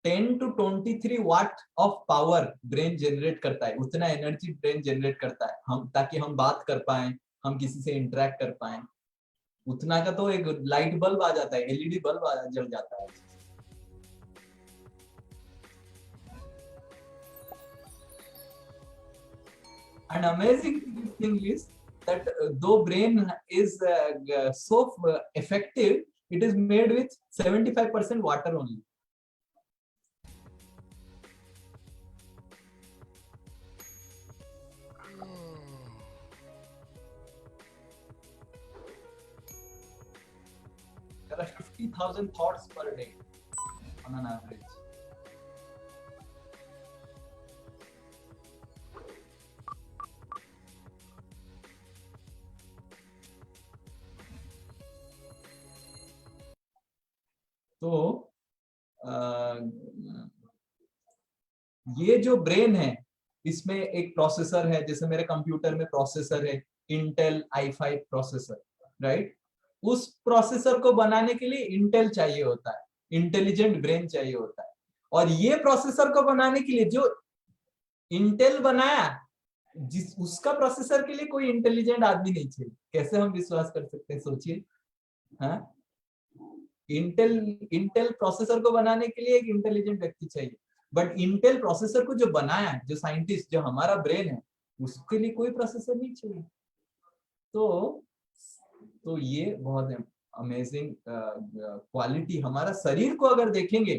10 to 23 watt of power brain generate करता है, उतना एनर्जी ब्रेन जनरेट करता है हम, ताकि हम बात कर पाए, हम किसी से इंटरेक्ट कर पाए। उतना का तो एक लाइट बल्ब आ जाता है, एलईडी बल्ब जल जाता है। And amazing thing is that though brain is so effective, it is made with 75% water only. There are 50,000 thoughts per day on an average. तो ये जो ब्रेन है, इसमें एक प्रोसेसर है, जैसे मेरे कंप्यूटर में प्रोसेसर है इंटेल i5 प्रोसेसर, राइट? उस प्रोसेसर को बनाने के लिए इंटेल चाहिए होता है, इंटेलिजेंट ब्रेन चाहिए होता है। और ये प्रोसेसर को बनाने के लिए जो इंटेल बनाया, जिस उसका प्रोसेसर के लिए कोई इंटेलिजेंट आदमी नहीं चाहिए। कैसे हम विश्वास कर सकते हैं, सोचिए। हाँ, इंटेल प्रोसेसर को बनाने के लिए एक इंटेलिजेंट व्यक्ति चाहिए, बट इंटेल प्रोसेसर को जो बनाया, जो साइंटिस्ट, जो हमारा ब्रेन है, उसके लिए कोई प्रोसेसर नहीं चाहिए। तो ये बहुत अमेजिंग क्वालिटी। हमारा शरीर को अगर देखेंगे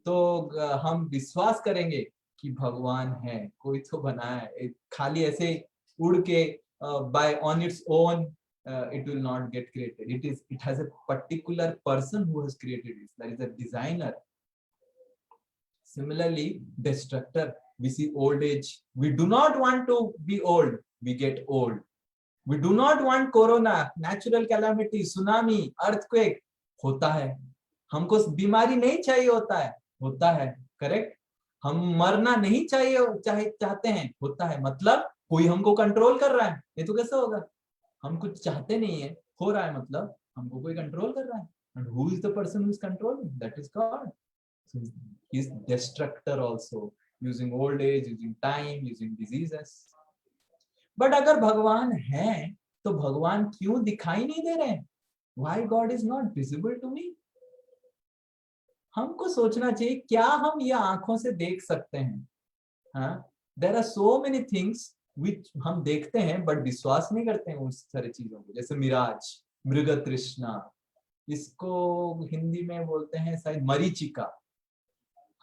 तो हम विश्वास करेंगे कि भगवान है, कोई तो बनाया है। खाली ऐसे उड़ के by on its own it will not get created. It has a particular person who has created it. That is a designer. Similarly, destructor. We see old age. We do not want to be old. We get old. We do not want corona, natural calamity, tsunami, earthquake. होता है। हमको बीमारी नहीं चाहिए होता है, करेक्ट? हम मरना नहीं चाहते हैं, होता है। मतलब कोई हमको कंट्रोल कर रहा है, ये तो कैसे होगा? हम कुछ चाहते नहीं है, हो रहा है, मतलब हमको कोई कंट्रोल कर रहा है। And who is the person who is controlling? That is God. So he is destructor also, using old age, using time, using diseases. But अगर भगवान है तो भगवान क्यों दिखाई नहीं दे रहे? Why God is not visible to me? हमको सोचना चाहिए, क्या हम ये आंखों से देख सकते हैं? हाँ, there are so many things which हम देखते हैं बट विश्वास नहीं करते हैं उस सारी चीजों को। जैसे मिराज, मृग तृष्णा, इसको हिंदी में बोलते हैं शायद मरीचिका।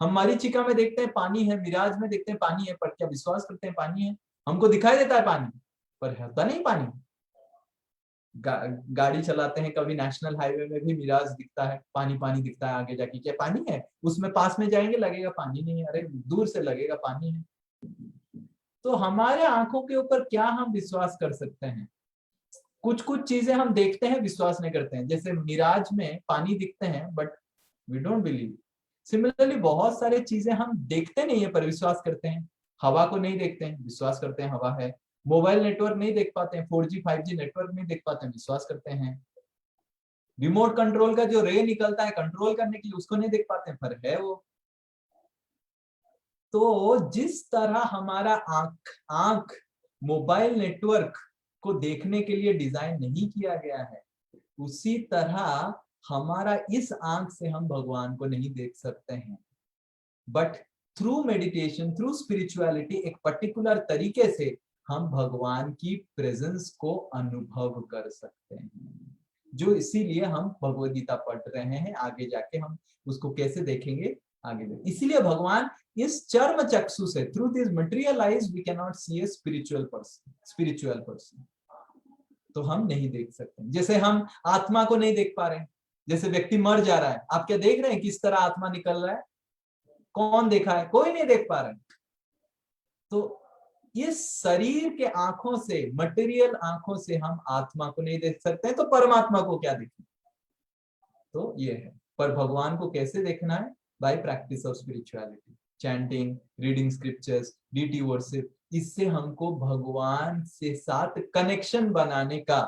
हम मरीचिका में देखते हैं पानी है, मिराज में देखते हैं पानी है, पर क्या विश्वास करते हैं पानी है? हमको दिखाई देता है पानी, पर होता नहीं पानी। गाड़ी चलाते हैं, कभी नेशनल हाईवे में भी मिराज दिखता है, पानी दिखता है, आगे जाके क्या पानी है? उसमें पास में जाएंगे, लगेगा पानी नहीं है, अरे दूर से लगेगा पानी है। तो हमारे आंखों के ऊपर क्या हम विश्वास कर सकते हैं? कुछ चीजें हम देखते हैं, विश्वास नहीं करते हैं। जैसे मिराज में पानी दिखते हैं but we don't believe. Similarly बहुत सारे चीजें हम देखते नहीं है पर विश्वास करते हैं। हवा को नहीं देखते हैं, विश्वास करते हैं हवा है। मोबाइल नेटवर्क नहीं देख पाते हैं, 4G 5G नेटवर्क नहीं देख पाते हैं, विश्वास करते हैं। रिमोट कंट्रोल का जो रे निकलता है कंट्रोल करने के लिए, उसको नहीं देख पाते हैं, पर है वो। तो जिस तरह हमारा आंख मोबाइल नेटवर्क को देखने के लिए डिजाइन नहीं किया गया है, उसी तरह हमारा इस आंख से हम भगवान को नहीं देख सकते हैं। But through meditation, through spirituality, एक पर्टिकुलर तरीके से हम भगवान की प्रेजेंस को अनुभव कर सकते हैं, जो इसीलिए हम भगवद गीता पढ़ रहे हैं। आगे जाके हम उसको कैसे देखेंगे आगे। इसीलिए भगवान इस चर्म चक्षु से, through this material eyes we can not see a spiritual person. तो हम नहीं देख सकते। जैसे हम आत्मा को नहीं देख पा रहे हैं, जैसे व्यक्ति मर जा रहा है, आप क्या देख रहे हैं किस तरह आत्मा निकल रहा है? कौन देखा है? कोई नहीं देख पा रहे। तो इस शरीर के आंखों से, मटेरियल आंखों से हम आत्मा को नहीं देख सकते, तो परमात्मा को क्या देखें? तो ये है। पर भगवान को कैसे देखना है? Bye practice of spirituality, chanting, reading scriptures, deity worship. इससे हमको भगवान से साथ कनेक्शन बनाने का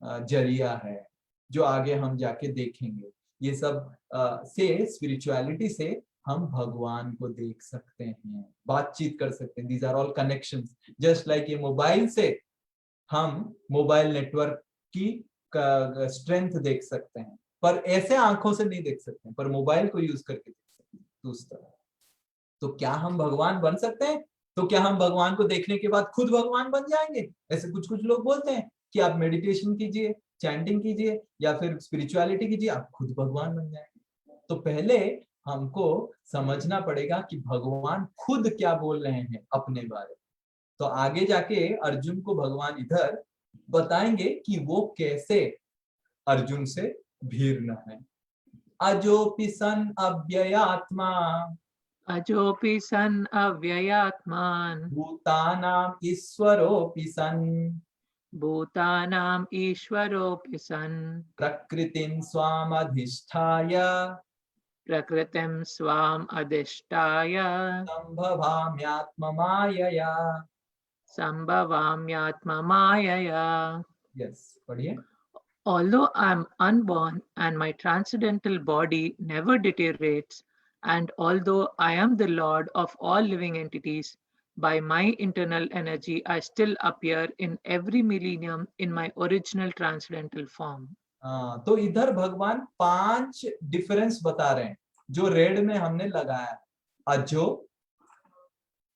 जरिया है जो आगे हम जाके देखेंगे। ये सब से स्पिरिचुअलिटी से हम भगवान को देख सकते हैं, बातचीत कर सकते हैं। These are all connections. Just like ये मोबाइल से हम मोबाइल नेटवर्क की स्ट्रेंथ देख सकते हैं, पर ऐसे आंखों से नहीं देख सकते, पर मोबाइल को यूज करके देख सकते हैं। तो उस तरह तो क्या हम भगवान बन सकते हैं? तो क्या हम भगवान को देखने के बाद खुद भगवान बन जाएंगे? ऐसे कुछ कुछ लोग बोलते हैं कि आप मेडिटेशन कीजिए, चैंटिंग कीजिए या फिर स्पिरिचुअलिटी कीजिए, आप खुद भगवान बन जाएंगे। तो पहले हमको समझना पड़ेगा कि भगवान खुद क्या बोल रहे हैं अपने बारे में। तो आगे जाके अर्जुन को भगवान इधर बताएंगे कि वो कैसे अर्जुन से भिन्न है। अजोपि सन अव्ययात्मा अजोपि सन् अव्ययात्मान् भूतानां ईश्वरोऽपि सन् भूतानाम् ईश्वरोऽपि सन् प्रकृतिं स्वामधिष्ठाय प्रकृतिं स्वाम् अधिष्ठाय संभवाम्यात्ममायया। सम्भवाम्यात्ममायया। यस, पढ़िए। Although I am unborn and my transcendental body never deteriorates, and although I am the Lord of all living entities, by my internal energy I still appear in every millennium in my original transcendental form. तो इधर भगवान 5 डिफरेंस बता रहे हैं जो रेड में हमने लगाया। अजो,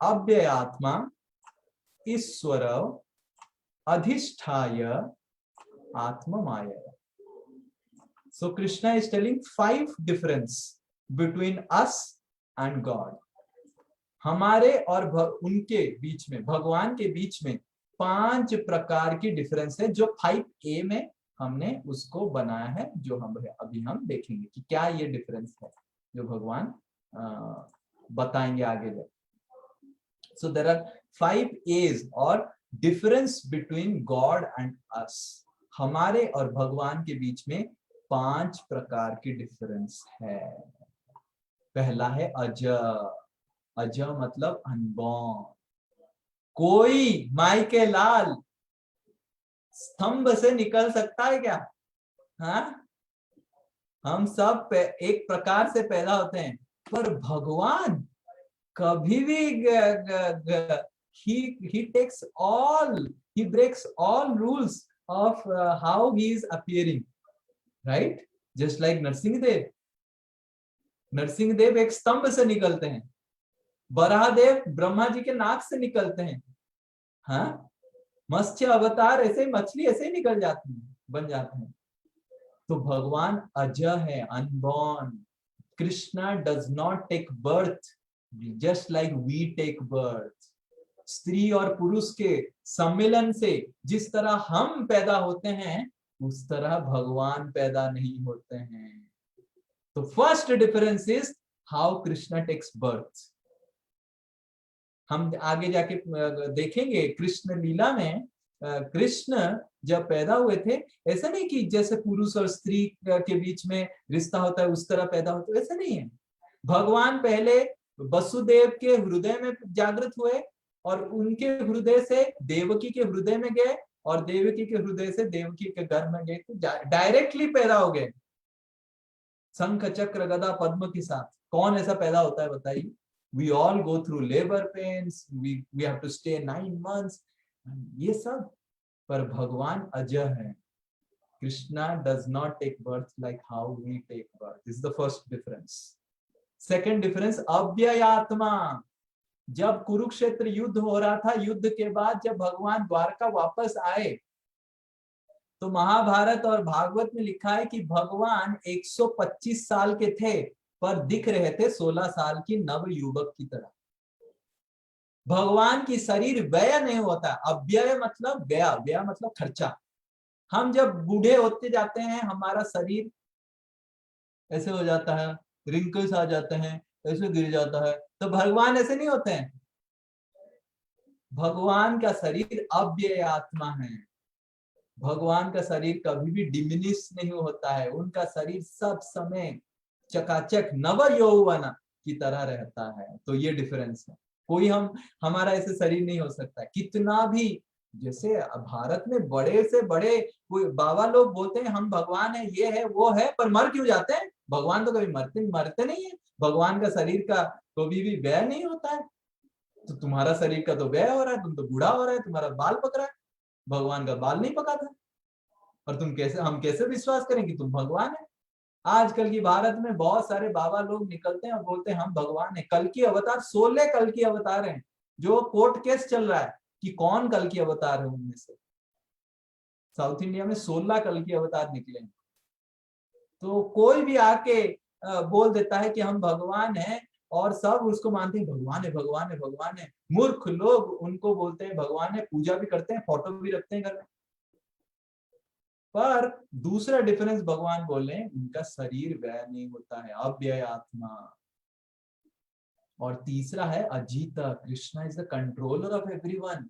अव्ययात्मा, ईश्वर, अधिष्ठाय, आत्ममाया। So Krishna is telling 5 difference between us and God. हमारे और उनके बीच में, भगवान के बीच में 5 प्रकार की डिफरेंस है जो 5A में हमने उसको बनाया है, जो अभी हम देखेंगे कि क्या ये डिफरेंस है जो भगवान बताएंगे आगे जाके। So there are 5 A's और डिफरेंस बिटवीन गॉड एंड अस। हमारे और भगवान के बीच में 5 प्रकार की डिफरेंस है। पहला है अज। अज मतलब अनबॉर्न। कोई माई के लाल स्तंभ से निकल सकता है क्या? हाँ, हम सब एक प्रकार से पैदा होते हैं, पर भगवान कभी भी he takes all, he breaks all rules of how he is appearing, right? Just like Narasimhadeva. Narasimhadeva एक स्तंभ से निकलते हैं, बराहदेव ब्रह्मा जी के नाक से निकलते हैं। हाँ, मत्स्य अवतार ऐसे मछली ऐसे ही निकल जाती है, बन जाते हैं। तो भगवान अज है, unborn. Krishna does not take birth just like we take birth. स्त्री और पुरुष के सम्मिलन से जिस तरह हम पैदा होते हैं, उस तरह भगवान पैदा नहीं होते हैं। तो first difference is how Krishna takes birth. हम आगे जाके देखेंगे कृष्ण लीला में कृष्ण जब पैदा हुए थे, ऐसा नहीं कि जैसे पुरुष और स्त्री के बीच में रिश्ता होता है उस तरह पैदा होते, ऐसा नहीं है। भगवान पहले वसुदेव के हृदय में जागृत हुए और उनके हृदय से देवकी के हृदय में गए और देवकी के हृदय से देवकी के गर्भ में गए, तो डायरेक्टली पैदा हो गए। शंख चक्र गदा पद्म के साथ कौन ऐसा पैदा होता है बताइए? We all go through labor pains, we have to stay 9 months, ये सब। पर भगवान अजय है। Krishna does not take birth like how we take birth. This is the first difference. Second difference, अव्ययात्मा। जब कुरुक्षेत्र युद्ध हो रहा था, युद्ध के बाद जब भगवान द्वारका वापस आए, तो महाभारत और भागवत में लिखा है कि भगवान 125 साल के थे, पर दिख रहे थे 16 साल की नव युवक की तरह। भगवान की शरीर व्यय नहीं होता। अव्यय मतलब व्यय, व्यय मतलब खर्चा। हम जब बूढ़े होते जाते हैं, हमारा शरीर ऐसे हो जाता है, रिंकल्स आ जाते हैं, ऐसे गिर जाता है। तो भगवान ऐसे नहीं होते हैं। भगवान का शरीर अव्यय आत्मा है। भगवान का शरीर कभी भी डिमिनिश नहीं होता है। उनका शरीर सब समय चकाचक नव यौवन की तरह रहता है। तो ये डिफरेंस है। कोई हमारा ऐसे शरीर नहीं हो सकता। कितना भी जैसे भारत में बड़े से बड़े कोई बाबा लोग बोलते हैं हम भगवान है, ये है वो है, पर मर क्यों जाते हैं? भगवान तो कभी मरते मरते नहीं है। भगवान का शरीर का कभी भी व्यय नहीं होता है। तो तुम्हारा शरीर का तो व्यय हो रहा है, तुम तो बूढ़ा हो रहा है, तुम्हारा बाल पक रहा है, भगवान का बाल नहीं पका था। और हम कैसे विश्वास करें कि तुम भगवान है? आजकल की भारत में बहुत सारे बाबा लोग निकलते हैं और बोलते हैं हम भगवान है। कल की अवतार, 16 कल की अवतार हैं, जो कोर्ट केस चल रहा है कि कौन कल की अवतार है उनमें से। साउथ इंडिया में 16 कल की अवतार निकले। तो कोई भी आके बोल देता है कि हम भगवान हैं और सब उसको मानते हैं भगवान है, भगवान है, भगवान है। मूर्ख लोग उनको बोलते हैं भगवान है, पूजा भी करते हैं, फोटो भी रखते हैं घर में। पर दूसरा डिफरेंस भगवान बोले, उनका शरीर व्यय नहीं होता है, अव्यय आत्मा। और तीसरा है Ajita, Krishna is the controller of everyone.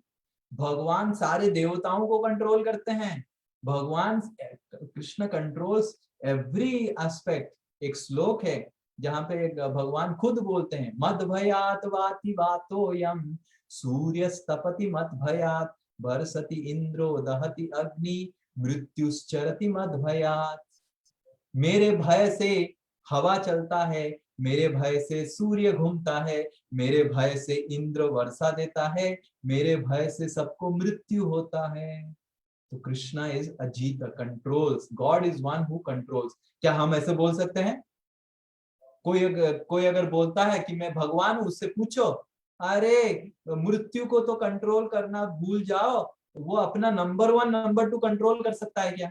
भगवान सारे देवताओं को कंट्रोल करते हैं। भगवान कृष्ण कंट्रोल्स एवरी एस्पेक्ट। एक श्लोक है जहां पे भगवान खुद बोलते हैं मद भयात वाति वातो यम सूर्यस्तपति मद भयात बरसति इंद्रो दहति अग्नि मृत्युश्चरति मद भयात। मेरे भय से हवा चलता है, मेरे भय से सूर्य घूमता है, मेरे भय से इंद्र वर्षा देता है, मेरे भय से सबको मृत्यु होता है। तो Krishna is Ajit, controls. God is one who controls. क्या हम ऐसे बोल सकते हैं? कोई अगर बोलता है कि मैं भगवान हूं, उससे पूछो अरे मृत्यु को तो कंट्रोल करना भूल जाओ, वो अपना नंबर 1 नंबर 2 कंट्रोल कर सकता है क्या?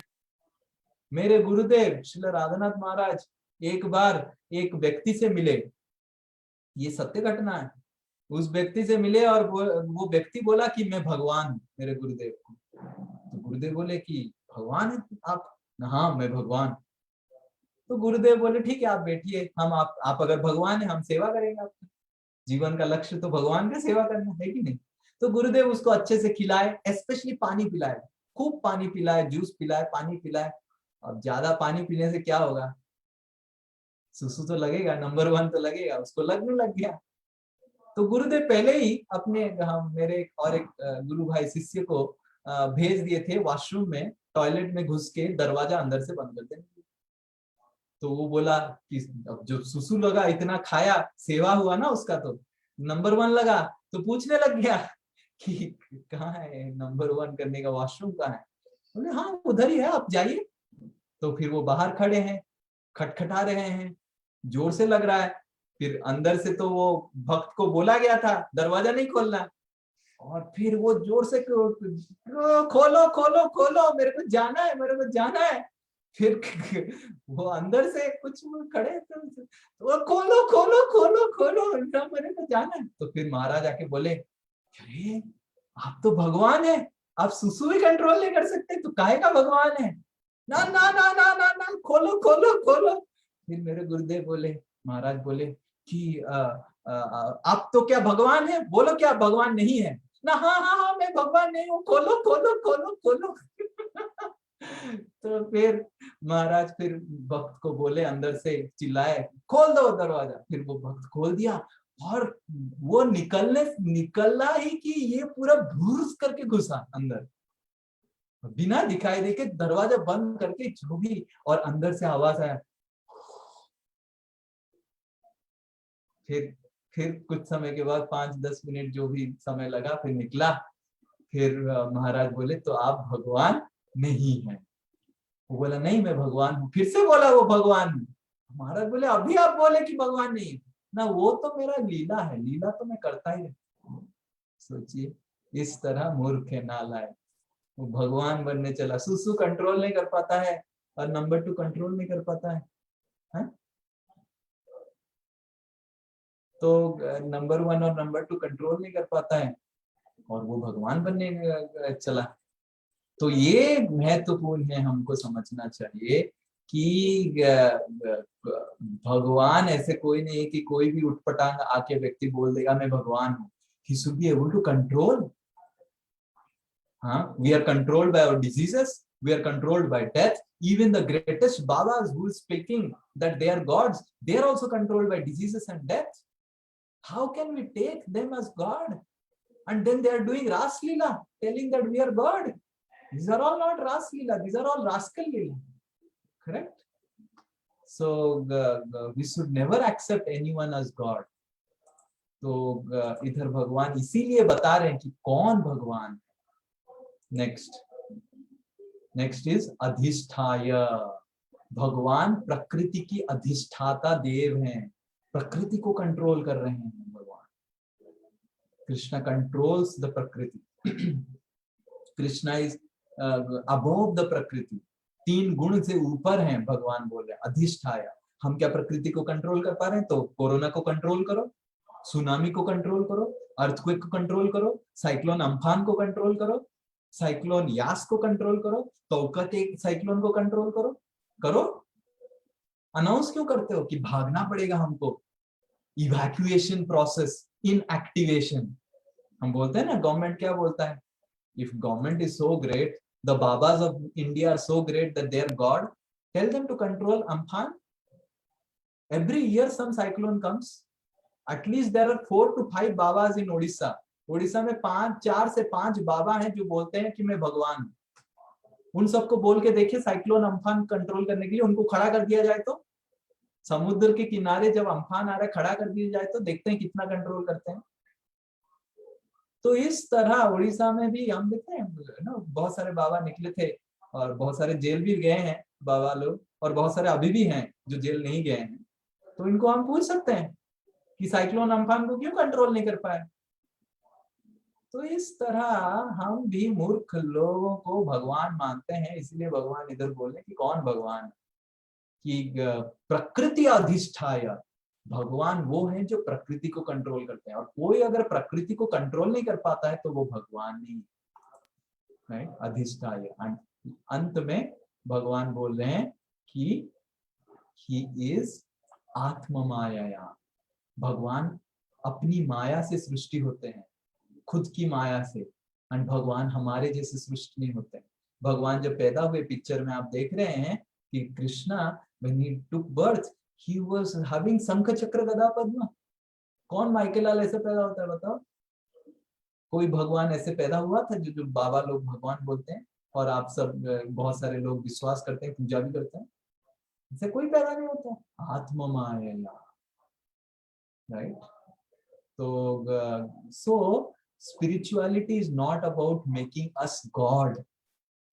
मेरे गुरुदेव श्री राधानाथ महाराज एक बार एक व्यक्ति से मिले, ये सत्य घटना है। उस व्यक्ति से मिले और वो व्यक्ति बोला कि मैं भगवान हूं मेरे गुरुदेव को। तो गुरुदेव बोले कि भगवान है आप? हाँ मैं भगवान। तो गुरुदेव बोले ठीक है आप बैठिए, हम आप अगर भगवान है हम सेवा करेंगे आपकी। जीवन का लक्ष्य तो भगवान का सेवा करना है कि नहीं? तो गुरुदेव उसको अच्छे से खिलाए, स्पेशली पानी पिलाए, खूब पानी पिलाए, जूस पिलाए, पानी पिलाए। अब ज्यादा पानी पीने से क्या होगा? सुसु तो लगेगा, नंबर 1 तो लगेगा। उसको लगने लग गया। तो गुरुदेव पहले ही अपने मेरे एक गुरु भाई शिष्य को भेज दिए थे वॉशरूम में, टॉयलेट में घुस के दरवाजा अंदर से बंद कर देने। तो वो बोला कि अब जो सुसु लगा, इतना खाया, सेवा हुआ ना उसका, तो नंबर 1 लगा। तो पूछने लग गया कि कहाँ है नंबर 1 करने का वॉशरूम कहाँ है? बोले हाँ उधर ही है, आप जाइए। तो फिर वो बाहर खड़े हैं, खटखटा रहे हैं, जोर से लग रहा है। फिर अंदर से तो वो भक्त को बोला गया था दरवाजा नहीं खोलना, और फिर वो जोर से खोलो खोलो खोलो, मेरे को जाना है, मेरे को जाना है। फिर वो अंदर से कुछ खड़े थे, वो खोलो खोलो खोलो खोलो, मेरे को जाना है। तो फिर महाराज आके बोले अरे आप तो भगवान है, आप सुसु भी कंट्रोल नहीं कर सकते, तो काहे का भगवान है? ना ना ना ना ना ना, खोलो खोलो खोलो। फिर मेरे गुरुदेव बोले, महाराज बोले कि आप तो क्या भगवान है? बोलो क्या भगवान नहीं है ना? हाँ हाँ हाँ मैं भगवान नहीं हूँ, खोलो खोलो खोलो खोलो। तो फिर महाराज फिर भक्त को बोले, अंदर से चिल्लाए खोल दो दरवाजा। फिर वो भक्त खोल दिया, और वो निकलना ही कि ये पूरा भूस करके घुसा अंदर, बिना दिखाई दे के दरवाजा बंद करके, जो भी, और अंदर से आवाज आया। फिर कुछ समय के बाद 5-10 मिनट जो भी समय लगा, फिर निकला। फिर महाराज बोले तो आप भगवान नहीं है? वो बोला नहीं मैं भगवान हूँ। फिर से बोला वो भगवान हूँ। महाराज बोले अभी आप बोले कि भगवान नहीं ना, वो तो मेरा लीला है, लीला तो मैं करता ही रहता हूँ। सोचिए, इस तरह मूर्ख है, नालायक। वो भगवान बनने चला, सुसु कंट्रोल नहीं कर पाता है और नंबर 2 कंट्रोल नहीं कर पाता है? तो नंबर 1 और नंबर 2 कंट्रोल नहीं कर पाता है और वो भगवान बनने चला। तो ये महत्वपूर्ण है, हमको समझना चाहिए कि भगवान ऐसे कोई नहीं है कि कोई भी उठपटांग आके व्यक्ति बोल देगा मैं भगवान हूँ। He should be able to control. We are controlled by our diseases. We are controlled by death. Even the greatest Babas who is speaking that they are gods, they are also controlled by diseases and death. How can we take them as God? And then they are doing Ras Leela. telling that we are God. These are all not Ras Leela. These are all Rascal Leela. Correct? So we should never accept anyone as God. तो इधर भगवान इसीलिए बता रहे हैं कि कौन भगवान है. नेक्स्ट इज अधिष्ठाय. भगवान प्रकृति की अधिष्ठाता देव हैं, प्रकृति को कंट्रोल कर रहे हैं भगवान. कृष्णा कंट्रोल्स द प्रकृति. कृष्णा इज अबोव द प्रकृति. 3 गुण से ऊपर हैं भगवान बोल रहे हैं. अधिष्ठाय. हम क्या प्रकृति को कंट्रोल कर पा रहे हैं? तो कोरोना को कंट्रोल करो, सुनामी को कंट्रोल करो, अर्थक्वेक को कंट्रोल करो, साइक्लोन अम्फान को कंट्रोल करो, साइक्लोन यास को कंट्रोल करो, तौकत एक साइक्लोन को कंट्रोल करो. अनाउंस क्यों करते हो कि भागना पड़ेगा हमको? Evacuation process, inactivation. हम बोलते हैं ना, गवर्नमेंट क्या बोलता है? If government is so great, the babas of India are so great that they are god, tell them to control Amphan. Every year some cyclone comes. At least there are 4 to 5 babas in Odisha. Odisha में 4 से 5 बाबा हैं जो बोलते हैं कि मैं भगवान हूं. उन सबको बोल के देखिए, साइक्लोन अम्फान कंट्रोल करने के लिए उनको खड़ा कर दिया जाए तो, समुद्र के किनारे जब अम्फान आ रहा है खड़ा कर दिया जाए तो देखते हैं कितना कंट्रोल करते हैं. तो इस तरह उड़ीसा में भी हम देखते हैं ना, बहुत सारे बाबा निकले थे और बहुत सारे जेल भी गए हैं बाबा लोग, और बहुत सारे अभी भी हैं जो जेल नहीं गए हैं. तो इनको हम पूछ सकते हैं कि साइक्लोन अम्फान को क्यों कंट्रोल नहीं कर पाए. तो इस तरह हम भी मूर्ख लोगों को भगवान मानते हैं. इसलिए भगवान इधर बोले कि कौन भगवान है, कि प्रकृति अधिष्ठाय. भगवान वो है जो प्रकृति को कंट्रोल करते हैं, और कोई अगर प्रकृति को कंट्रोल नहीं कर पाता है तो वो भगवान नहीं, राइट? अधिष्ठाय. अंत में भगवान बोल रहे हैं कि ही इज आत्म माया. भगवान अपनी माया से सृष्टि होते हैं, खुद की माया से. एंड भगवान हमारे जैसे सृष्टि नहीं होते हैं. भगवान जब पैदा हुए, पिक्चर में आप देख रहे हैं कि Krishna when he took birth, he was having शंख चक्र गदा पद्म. कौन माइकेलाल ऐसे पैदा होता है बताओ? कोई भगवान ऐसे पैदा हुआ था जो बाबा लोग भगवान बोलते हैं, और आप सब बहुत सारे लोग विश्वास करते हैं, पूजा भी करते हैं? ऐसे कोई पैदा नहीं होता. आत्म माया, right? So spirituality is not about making us God.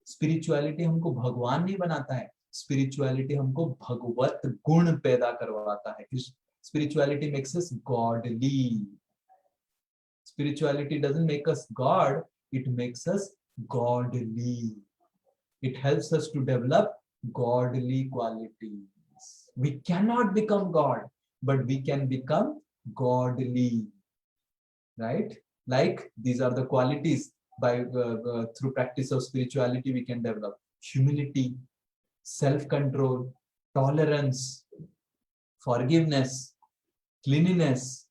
Spirituality हमको भगवान नहीं बनाता है. Spirituality हमको भगवत गुण पैदा करवाता है. Spirituality makes us godly. Spirituality doesn't make us God, it makes us godly. It helps us to develop godly qualities. We cannot become God, but we can become godly, right? Like these are the qualities by through practice of spirituality we can develop: humility, self-control, tolerance, forgiveness, cleanliness.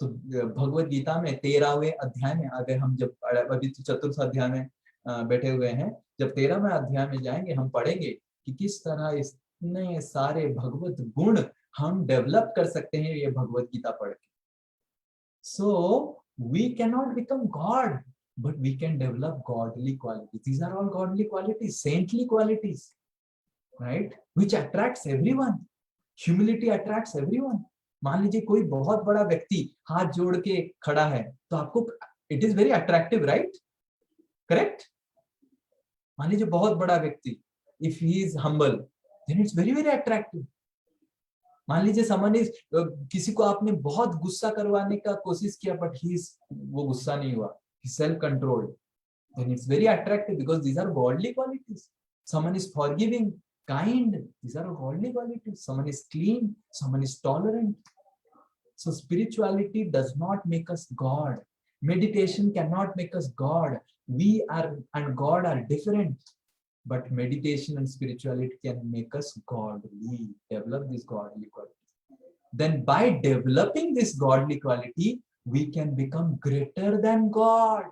तो भगवत गीता में 13वें अध्याय में, अगर हम जब अभी तो चतुर्थ अध्याय में बैठे हुए हैं, जब 13वें अध्याय में जाएंगे हम पढ़ेंगे कि किस तरह इतने सारे भगवत गुण हम डेवलप कर सकते हैं ये भगवत गीता पढ़ के. So we cannot become God, but we can develop godly qualities. These are all godly qualities, saintly qualities, right? Which attracts everyone. Humility attracts everyone. मान लीजिए कोई बहुत बड़ा व्यक्ति हाथ जोड़ के खड़ा है तो आपको it is very attractive, right? Correct? मान लीजिए बहुत बड़ा व्यक्ति, if he is humble, then it's very very attractive. मान लीजिए someone is किसी को आपने बहुत गुस्सा करवाने का कोशिश किया but वो गुस्सा नहीं हुआ, he self controlled, then it's very attractive because these are godly qualities. Someone is forgiving, kind, these are godly qualities. Someone is clean, someone is tolerant. So spirituality does not make us God. Meditation cannot make us God. We are and God are different. But meditation and spirituality can make us godly, develop this godly quality. Then by developing this godly quality, we can become greater than God.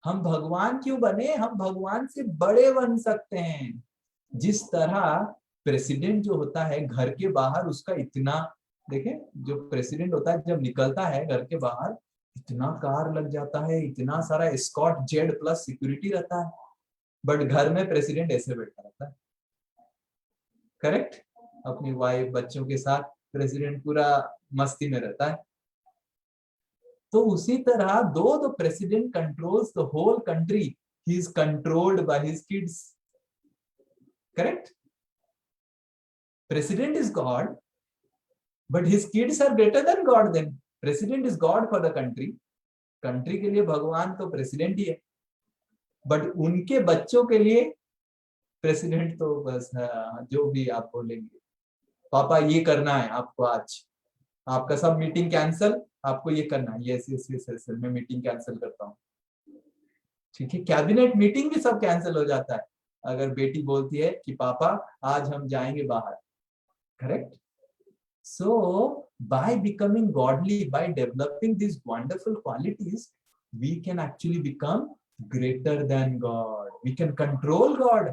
हम भगवान क्यों बने? हम भगवान से बड़े बन सकते हैं. जिस तरह प्रेसिडेंट जो होता है घर के बाहर, उसका इतना देखें, जो प्रेसिडेंट होता है जब निकलता है घर के बाहर, इतना कार लग जाता है, इतना सारा एस्कॉर्ट जेड प्लस सिक्योरिटी रहता है, बट घर में प्रेसिडेंट ऐसे बैठा रहता है, करेक्ट, अपनी वाइफ बच्चों के साथ प्रेसिडेंट पूरा मस्ती में रहता है। तो उसी तरह दो the president controls the whole country, he is controlled by his kids, correct. President is God but his kids are greater than God. Then president is God for the country, country के लिए भगवान तो प्रेसिडेंट ही है, बट उनके बच्चों के लिए प्रेसिडेंट तो बस जो भी आप बोलेंगे, पापा ये करना है आपको, आज आपका सब मीटिंग कैंसल, आपको ये करना है, यस यस यस यस मैं मीटिंग कैंसिल करता हूँ, ठीक है। कैबिनेट मीटिंग भी सब कैंसिल हो जाता है अगर बेटी बोलती है कि पापा आज हम जाएंगे बाहर, correct. So by becoming godly, by developing these wonderful qualities, we can actually become greater than God. We can control God.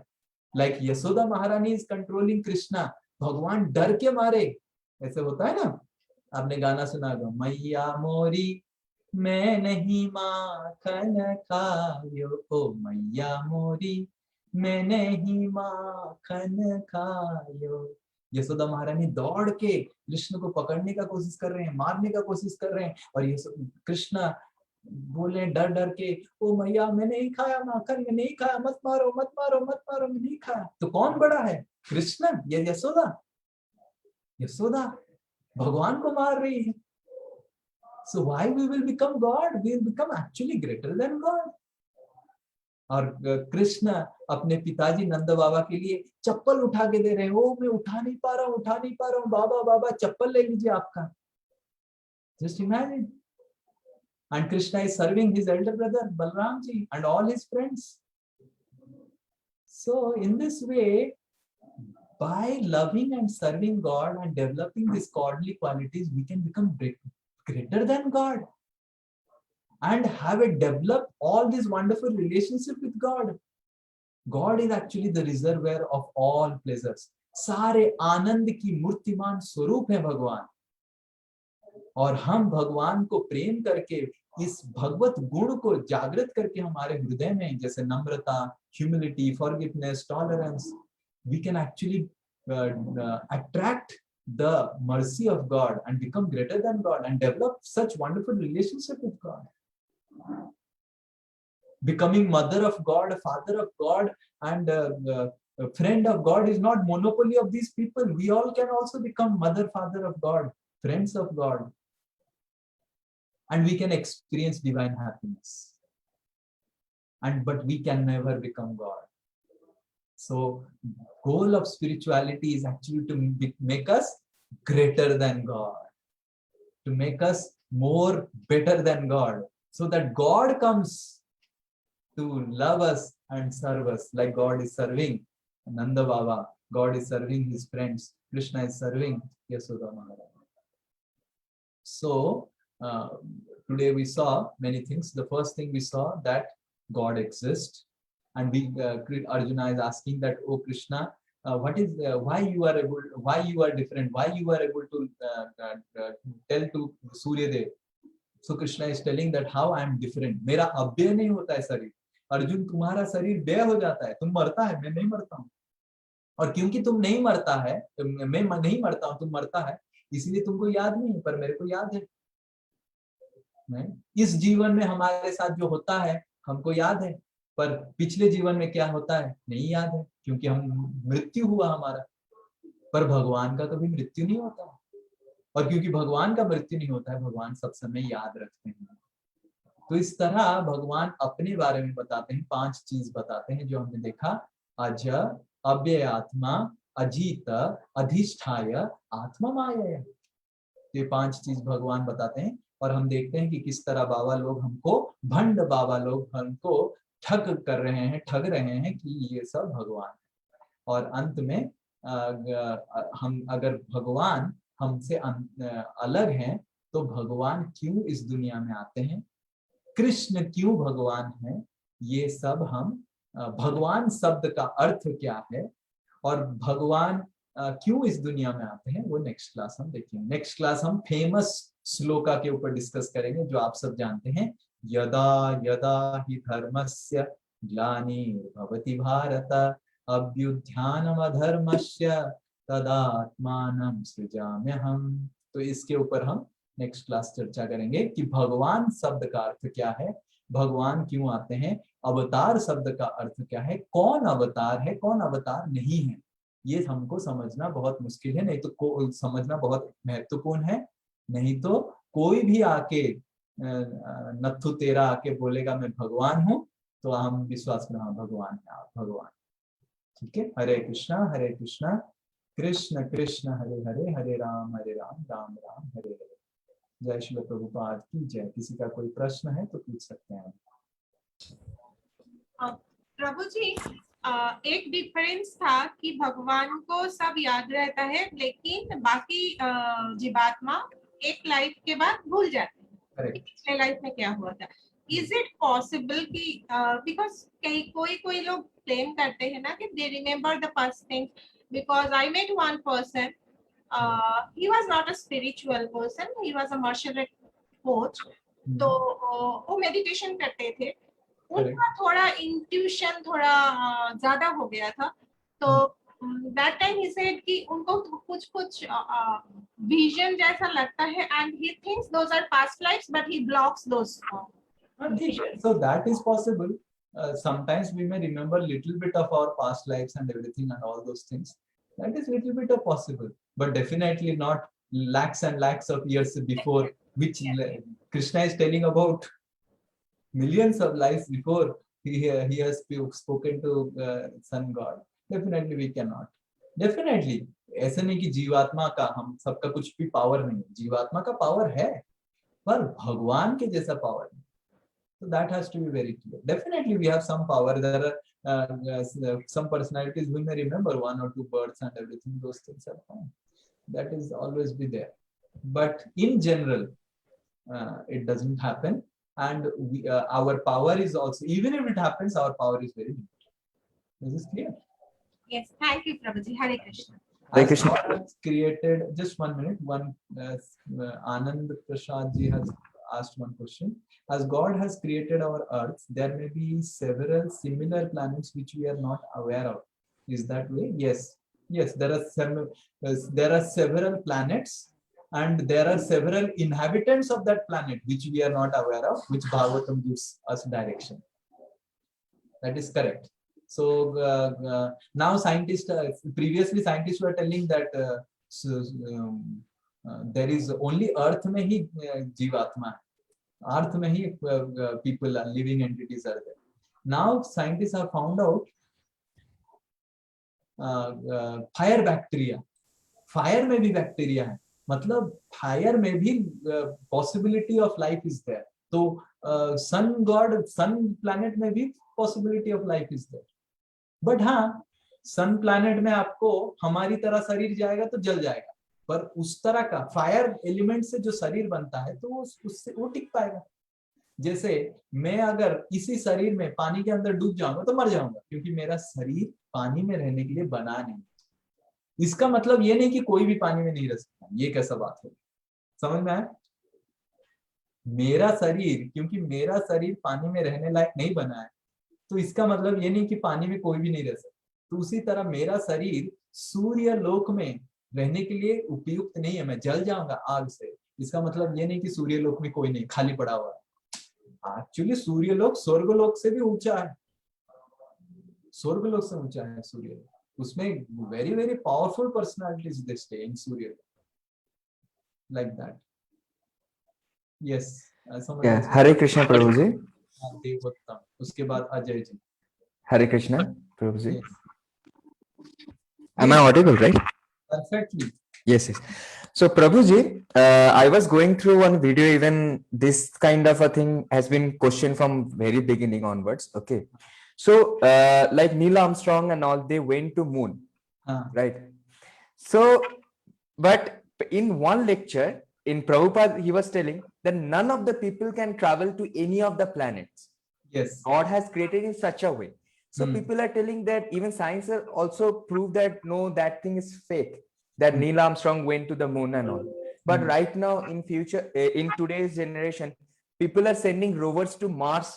Like Yasoda Maharani is controlling Krishna. भगवान डर के मारे, ऐसे होता है ना, आपने गाना सुना होगा, मैया मोरी मैं नहीं माखन खायो, ओ मैया मोरी मैं नहीं माखन खायो। यशोदा महारानी दौड़ के कृष्ण को पकड़ने का कोशिश कर रहे हैं, मारने का कोशिश कर रहे हैं, और कृष्ण बोले डर डर के, ओ मैया मैं नहीं खाया माखन, मैं नहीं खाया, मत मारो मत मारो मत मारो, मैं नहीं खाया। तो कौन बड़ा है, कृष्ण या यशोदा? यशोदा भगवान को मार रही है। So why we will become God? We will become actually greater than God. और कृष्ण अपने पिताजी नंद बाबा के लिए चप्पल उठा के दे रहे हैं, ओ मैं उठा नहीं पा रहा हूँ, उठा नहीं पा रहा हूँ, बाबा बाबा चप्पल ले लीजिए आपका। Just imagine. And Krishna is serving his elder brother Balram ji and all his friends. So in this way, by loving and serving God and developing these godly qualities, we can become greater than God and have a develop all these wonderful relationship with God. God is actually the reservoir of all pleasures. सारे आनंद की मूर्तिमान स्वरूप है भगवान, और हम भगवान को प्रेम करके इस भगवत गुण को जागृत करके हमारे हृदय में, जैसे नम्रता, humility, forgiveness, tolerance, we can actually attract the mercy of God and become greater than God and develop such wonderful relationship with God. Becoming mother of God, father of God, and a friend of God is not monopoly of these people. We all can also become mother, father of God, friends of God, and we can experience divine happiness. But we can never become God. So goal of spirituality is actually to make us greater than God, to make us more better than God, so that God comes to love us and serve us like God is serving Nanda Baba, God is serving his friends, Krishna is serving Yasoda Maharani. So today we saw many things. The first thing we saw that God exists, and Arjuna is asking that, oh Krishna, what is why you are able, why you are different, why you are able to tell to Surya Dev. So Krishna is telling that how I am different. मेरा अव्यय नहीं होता है शरीर। अर्जुन तुम्हारा शरीर व्यय हो जाता है, तुम मरता है, मैं नहीं मरता हूँ। और क्योंकि तुम नहीं मरता है, मैं नहीं मरता हूँ, तुम मरता है, इसलिए तुमको याद नहीं, पर मेरे को याद है। इस जीवन में हमारे साथ जो होता है हमको याद है, पर पिछले जीवन में क्या होता है नहीं याद है, क्योंकि हम मृत्यु हुआ हमारा। पर भगवान का कभी मृत्यु नहीं होता, और क्योंकि भगवान का मृत्यु नहीं होता है, भगवान सब समय याद रखते हैं। तो इस तरह भगवान अपने बारे में बताते हैं, 5 चीज बताते हैं जो हमने देखा, अज, अव्यय आत्मा, अजीत, अधिष्ठाय, आत्मा माया। ये 5 चीज भगवान बताते हैं, और हम देखते हैं कि किस तरह बाबा लोग हमको, भंड बाबा लोग हमको ठग कर रहे हैं, ठग रहे हैं कि ये सब भगवान है। और अंत में हम अगर भगवान हमसे अलग हैं, तो भगवान क्यों इस दुनिया में आते हैं, कृष्ण क्यों भगवान है, ये सब हम, भगवान शब्द का अर्थ क्या है, और भगवान क्यों इस दुनिया में आते हैं, वो नेक्स्ट क्लास हम देखेंगे। नेक्स्ट क्लास हम फेमस श्लोका के ऊपर डिस्कस करेंगे जो आप सब जानते हैं। यदा यदा हि धर्मस्य ग्लानिर्भवति भारत अभ्युत्थानमधर्मस्य तदात्मानं सृजाम्यहम्। तो इसके ऊपर हम नेक्स्ट क्लास चर्चा करेंगे कि भगवान शब्द का अर्थ क्या है, भगवान क्यों आते हैं, अवतार शब्द का अर्थ क्या है, कौन अवतार है कौन अवतार नहीं है। ये हमको समझना बहुत मुश्किल है, नहीं तो समझना बहुत महत्वपूर्ण है। नहीं तो कोई भी आके नथु तेरा आके बोलेगा मैं भगवान हूं तो हम विश्वास में हाँ भगवान है, आप भगवान। ठीक है, हरे कृष्णा कृष्ण कृष्ण हरे हरे, हरे राम राम राम हरे हरे। जय श्री प्रभुपाद की जय। किसी का कोई प्रश्न है तो पूछ सकते हैं। प्रभु जी, एक डिफरेंस था कि भगवान को सब याद रहता है लेकिन बाकी जीवात्मा एक लाइफ के बाद भूल जाते हैं कि पिछले लाइफ में क्या हुआ था। इज इट पॉसिबल कि बिकॉज कोई लोग क्लेम करते हैं ना कि they remember the past things, because I met one person, he was not a spiritual person, he was a martial art coach। तो वो मेडिटेशन करते थे, उनका थोड़ा इंट्यूशन थोड़ा ज्यादा हो गया था। तो that time he said कि उनको कुछ विजन जैसा लगता है and he thinks those are past lives but he blocks those visions. So that is possible. Sometimes we may remember little bit of our past lives and everything and all those things. That is little bit of possible, but definitely not lakhs and lakhs of years before, which Krishna is telling about millions of lives before he has spoken to Sun God. Definitely we cannot. Definitely ऐसा नहीं कि जीवात्मा का हम सबका कुछ भी पावर नहीं है, जीवात्मा का पावर है पर भगवान के जैसा पावर नहीं। So that has to be very clear. Definitely we have some power. There are some personalities we may remember one or two births and everything, those things are fine. That is always be there. But in general, it doesn't happen. And our power is also, even if it happens, our power is very limited. This is clear. Yes, thank you, Prabhuji. Hare Krishna. Hare Krishna. God has created, just 1 minute, Anand Prasad ji has asked one question. As God has created our earth, there may be several similar planets which we are not aware of. Is that way? Yes. Yes, there are several planets and there are several inhabitants of that planet which we are not aware of, which Bhagavatam gives us direction. That is correct. So now scientists, previously scientists were telling that there is only earth mein hi जीवात्मा है, earth mein hi people are living entities are there. Now scientists have found out fire bacteria, fire में भी बैक्टीरिया है, मतलब फायर में भी possibility of life is there. तो सन गॉड, सन प्लैनेट में भी possibility of life is there. But हाँ, सन प्लैनेट में आपको हमारी तरह शरीर जाएगा तो जल जाएगा, पर उस तरह का फायर एलिमेंट से जो शरीर बनता है तो उससे वो टिक पाएगा। जैसे मैं अगर इसी शरीर में पानी के अंदर डूब जाऊंगा तो मर जाऊंगा, क्योंकि मेरा शरीर पानी में रहने के लिए बना नहीं। इसका मतलब ये नहीं कि कोई भी पानी में नहीं रह सकता, ये कैसा बात है, समझ में आया? मेरा शरीर, क्योंकि मेरा शरीर पानी में रहने लायक नहीं बना है, तो इसका मतलब ये नहीं कि पानी में कोई भी नहीं रह सकता। तो उसी तरह मेरा शरीर सूर्य लोक में रहने के लिए उपयुक्त नहीं है, मैं जल जाऊंगा आग से। इसका मतलब ये नहीं कि सूर्य लोक में कोई नहीं, खाली पड़ा हुआ है। एक्चुअली सूर्य लोक स्वर्ग लोक से भी ऊंचा है, स्वर्ग लोक से ऊंचा है सूर्य लोक। उसमें very very powerful personalities they stay in Surya Lok, like that. Yes, Hare Krishna प्रभु जी। देवोत्तम, उसके बाद अजय जी। हरे कृष्ण प्रभु जी। Yes. Am I audible, right? Perfectly. Yes, yes. So Prabhuji, I was going through one video, even this kind of a thing has been questioned from very beginning onwards. Okay. So like Neil Armstrong and all, they went to moon, right? So, but in one lecture in Prabhupada, he was telling that none of the people can travel to any of the planets. Yes. God has created in such a way. So people are telling that even science also proved that no, that thing is fake, that Neil Armstrong went to the moon and all. but Hmm. right now in future, in today's generation, people are sending rovers to Mars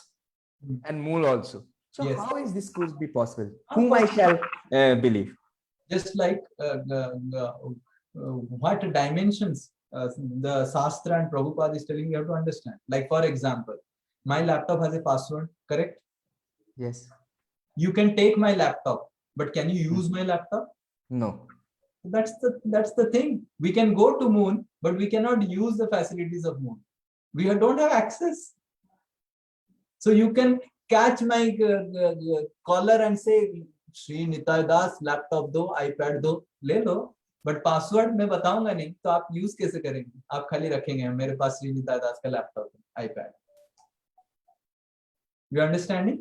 Hmm. and Moon also. So Yes. how is this could be possible? How Whom I possible? shall believe? Just like what dimensions the Shastra and Prabhupada is telling you have to understand. Like for example, my laptop has a password, correct? Yes. You can take my laptop, but can you use my laptop? No. That's the thing. We can go to Moon, but we cannot use the facilities of Moon. We don't have access. So you can catch my collar and say, Shri Nitai Das laptop दो, आईपैड दो, ले लो, बट पासवर्ड मैं बताऊंगा नहीं, तो आप यूज कैसे करेंगे? आप खाली रखेंगे मेरे पास श्री निताई दास का लैपटॉप है, iPad. You understanding?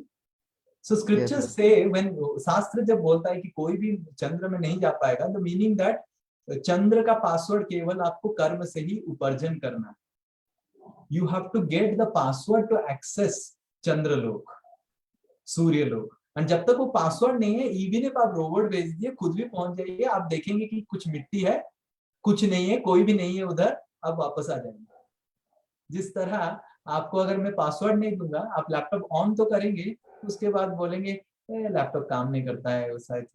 So scripture से व्हेन शास्त्र जब बोलता है कि कोई भी चंद्र में नहीं जा पाएगा, द मीनिंग दैट चंद्र का पासवर्ड केवल आपको कर्म से ही उपार्जन करना है. You have to get the password to access Chandralok, Suryalok. और जब तक वो पासवर्ड नहीं है, इवन इफ आप रोबोट भेज दिए, खुद भी पहुंच जाइए, आप देखेंगे कि कुछ मिट्टी है, कुछ नहीं है, कोई भी नहीं है उधर, आप वापस आ जाएंगे. जिस तरह आपको अगर मैं पासवर्ड नहीं दूंगा, आप लैपटॉप ऑन तो करेंगे, उसके बाद बोलेंगे लैपटॉप काम नहीं करता है, शायद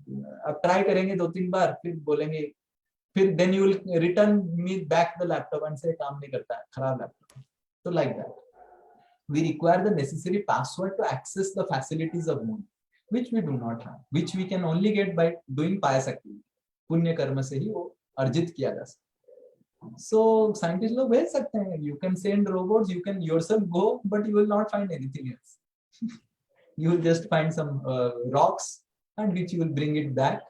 आप ट्राई करेंगे 2-3 बार, फिर बोलेंगे, फिर then you will return me back the laptop and से काम नहीं करता है, खराब लैपटॉप. तो like that we require the necessary password to access the facilities of Moon, which we do not have, which we can only get by doing pious activity. पुण्य कर्म से ही वो अर्जित किया जा सकता है. So scientists लोग भेज सकते हैं, you can send robots, you can yourself go, but you will not find anything else. You will just find some rocks and which you will bring it back,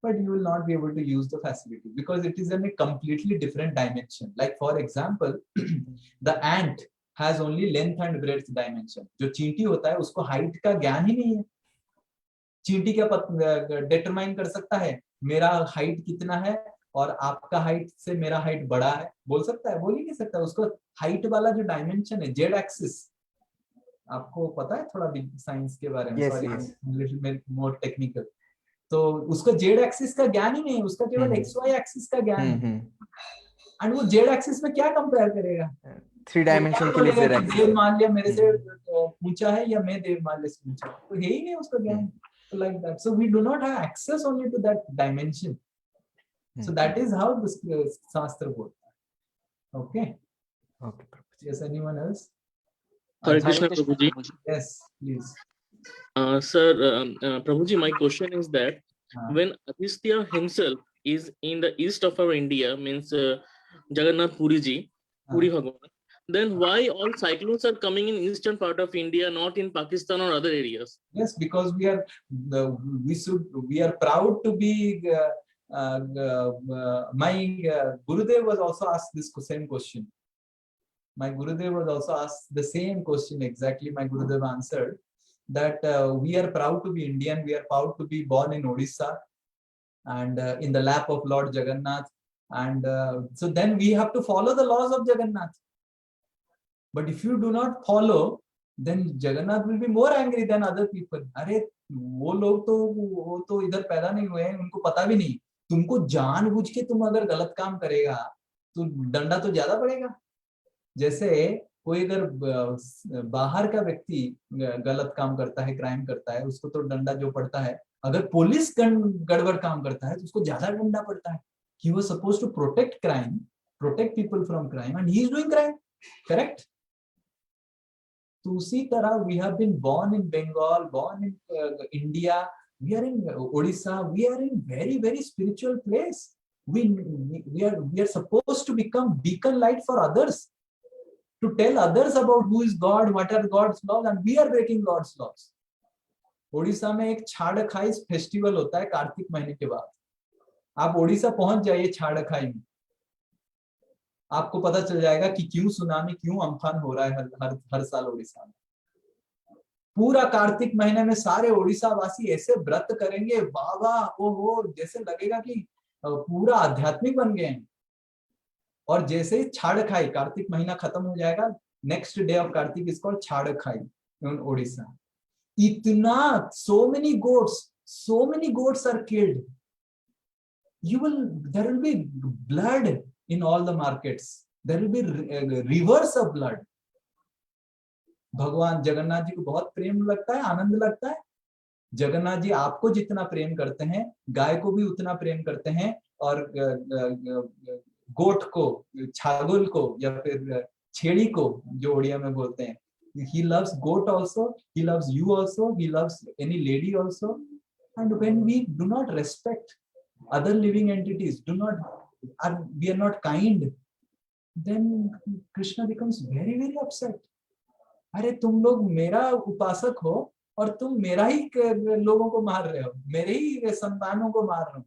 but you will not be able to use the facility because it is in a completely different dimension. Like for example, the ant has only length and breadth dimension. जो चींटी होता है उसको हाइट का ज्ञान ही नहीं है. चींटी क्या डिटरमाइन कर सकता है मेरा हाइट कितना है और आपका हाइट से मेरा हाइट बड़ा है? बोल सकता है? बोल ही नहीं सकता. उसको हाइट वाला जो डायमेंशन है, जेड एक्सिस, आपको पता है थोड़ा साइंस के बारे में? सॉरी, इंग्लिश में मोर टेक्निकल. तो उसको जेड एक्सिस का ज्ञान ही नहीं है, उसका केवल एक्स वाई एक्सिस का ज्ञान है. एंड वो जेड एक्सिस में क्या कंपेयर करेगा? 3 डायमेंशन के लिए देव मान लिया मेरे से ऊंचा है या मैं देव मान लिया ऊंचा, तो है ही नहीं उसका ज्ञान. Like that. So we do not have access only to that dimension. So that is how this शास्त्र बोलता है. Okay. Okay. Yes, anyone else? Hare Krishna, Prabhuji. Yes, please. Sir, Prabhuji, my question is that when Agastya himself is in the east of our India, means Jagannath Puri ji, Puri Bhagwan, then why all cyclones are coming in eastern part of India, not in Pakistan or other areas? Yes, because we are proud to be. My Gurudev was also asked this same question. My Gurudev was also asked the same question exactly. My Gurudev answered that we are proud to be Indian. We are proud to be born in Odisha and in the lap of Lord Jagannath. And so then we have to follow the laws of Jagannath. But if you do not follow, then Jagannath will be more angry than other people. अरे वो लोग तो इधर पैदा नहीं हुए हैं, उनको पता भी नहीं. तुमको जानबूझ के तुम अगर गलत काम करेगा तो दंडा तो ज्यादा पड़ेगा. जैसे कोई अगर बाहर का व्यक्ति गलत काम करता है, क्राइम करता है, उसको तो दंडा जो पड़ता है. अगर पुलिस गड़बड़ काम करता है तो उसको ज्यादा दंडा पड़ता है. He was supposed to protect crime, protect people from crime, and he is doing crime. Correct? तो उसी तरह we have been born in Bengal, born in India, we are in Odisha, we are in very, very spiritual place. We are supposed to become beacon light for others, to tell others about who is God, what are God's laws, and we are breaking God's laws. Odisha में एक छाड़खाई फेस्टिवल होता है कार्तिक महीने के बाद. आप ओडिशा पहुंच जाइए छाड़खाई में, आपको पता चल जाएगा कि क्यों सुनामी, क्यों अम्फान हो रहा है हर साल ओडिशा में. पूरा कार्तिक महीने में सारे ओडिशा वासी ऐसे व्रत करेंगे, बाबा ओहो, जैसे लगेगा कि पूरा आध्यात्मिक बन गए हैं. और जैसे ही छाड़खाई, कार्तिक महीना खत्म हो जाएगा, next day of Kartik is called Chhadakhai in Odisha. इतना so many goats are killed. There will be blood in all the markets. There will be rivers of blood. भगवान जगन्नाथ जी को बहुत प्रेम लगता है, आनंद लगता है. जगन्नाथ जी आपको जितना प्रेम करते हैं, गाय को भी उतना प्रेम करते हैं, और गोट को, छागल को, या फिर छेड़ी को जो उड़िया में बोलते हैं. He loves goat also, he loves you also, he loves any lady also. And when we do not respect other living entities, we are not kind, then Krishna becomes very, very upset. अरे तुम लोग मेरा उपासक हो और तुम मेरा ही लोगों को मार रहे हो, मेरे ही संतानों को मार रहे हो.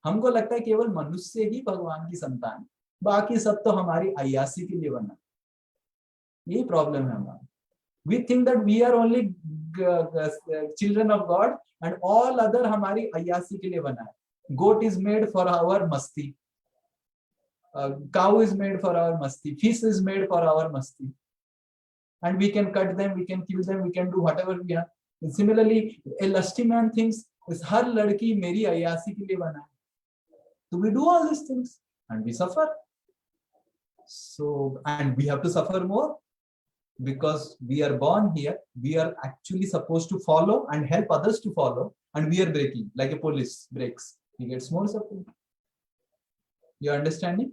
हमको लगता है केवल मनुष्य ही भगवान की संतान, बाकी सब तो हमारी अय्यासी के लिए बना. यही प्रॉब्लम है हमारा. We think that we are only children of God and all other हमारी अय्यासी के लिए बना है. Goat is made for our masti, cow is made for our masti, fish is made for our masti, and we can cut them, we can kill them, we can do whatever we have. Similarly, a lusty man thinks हर लड़की मेरी अय्यासी के लिए बना है. So we do all these things and we suffer. So, and we have to suffer more because we are born here. We are actually supposed to follow and help others to follow, and we are breaking like a police breaks. He gets more suffering. You understanding?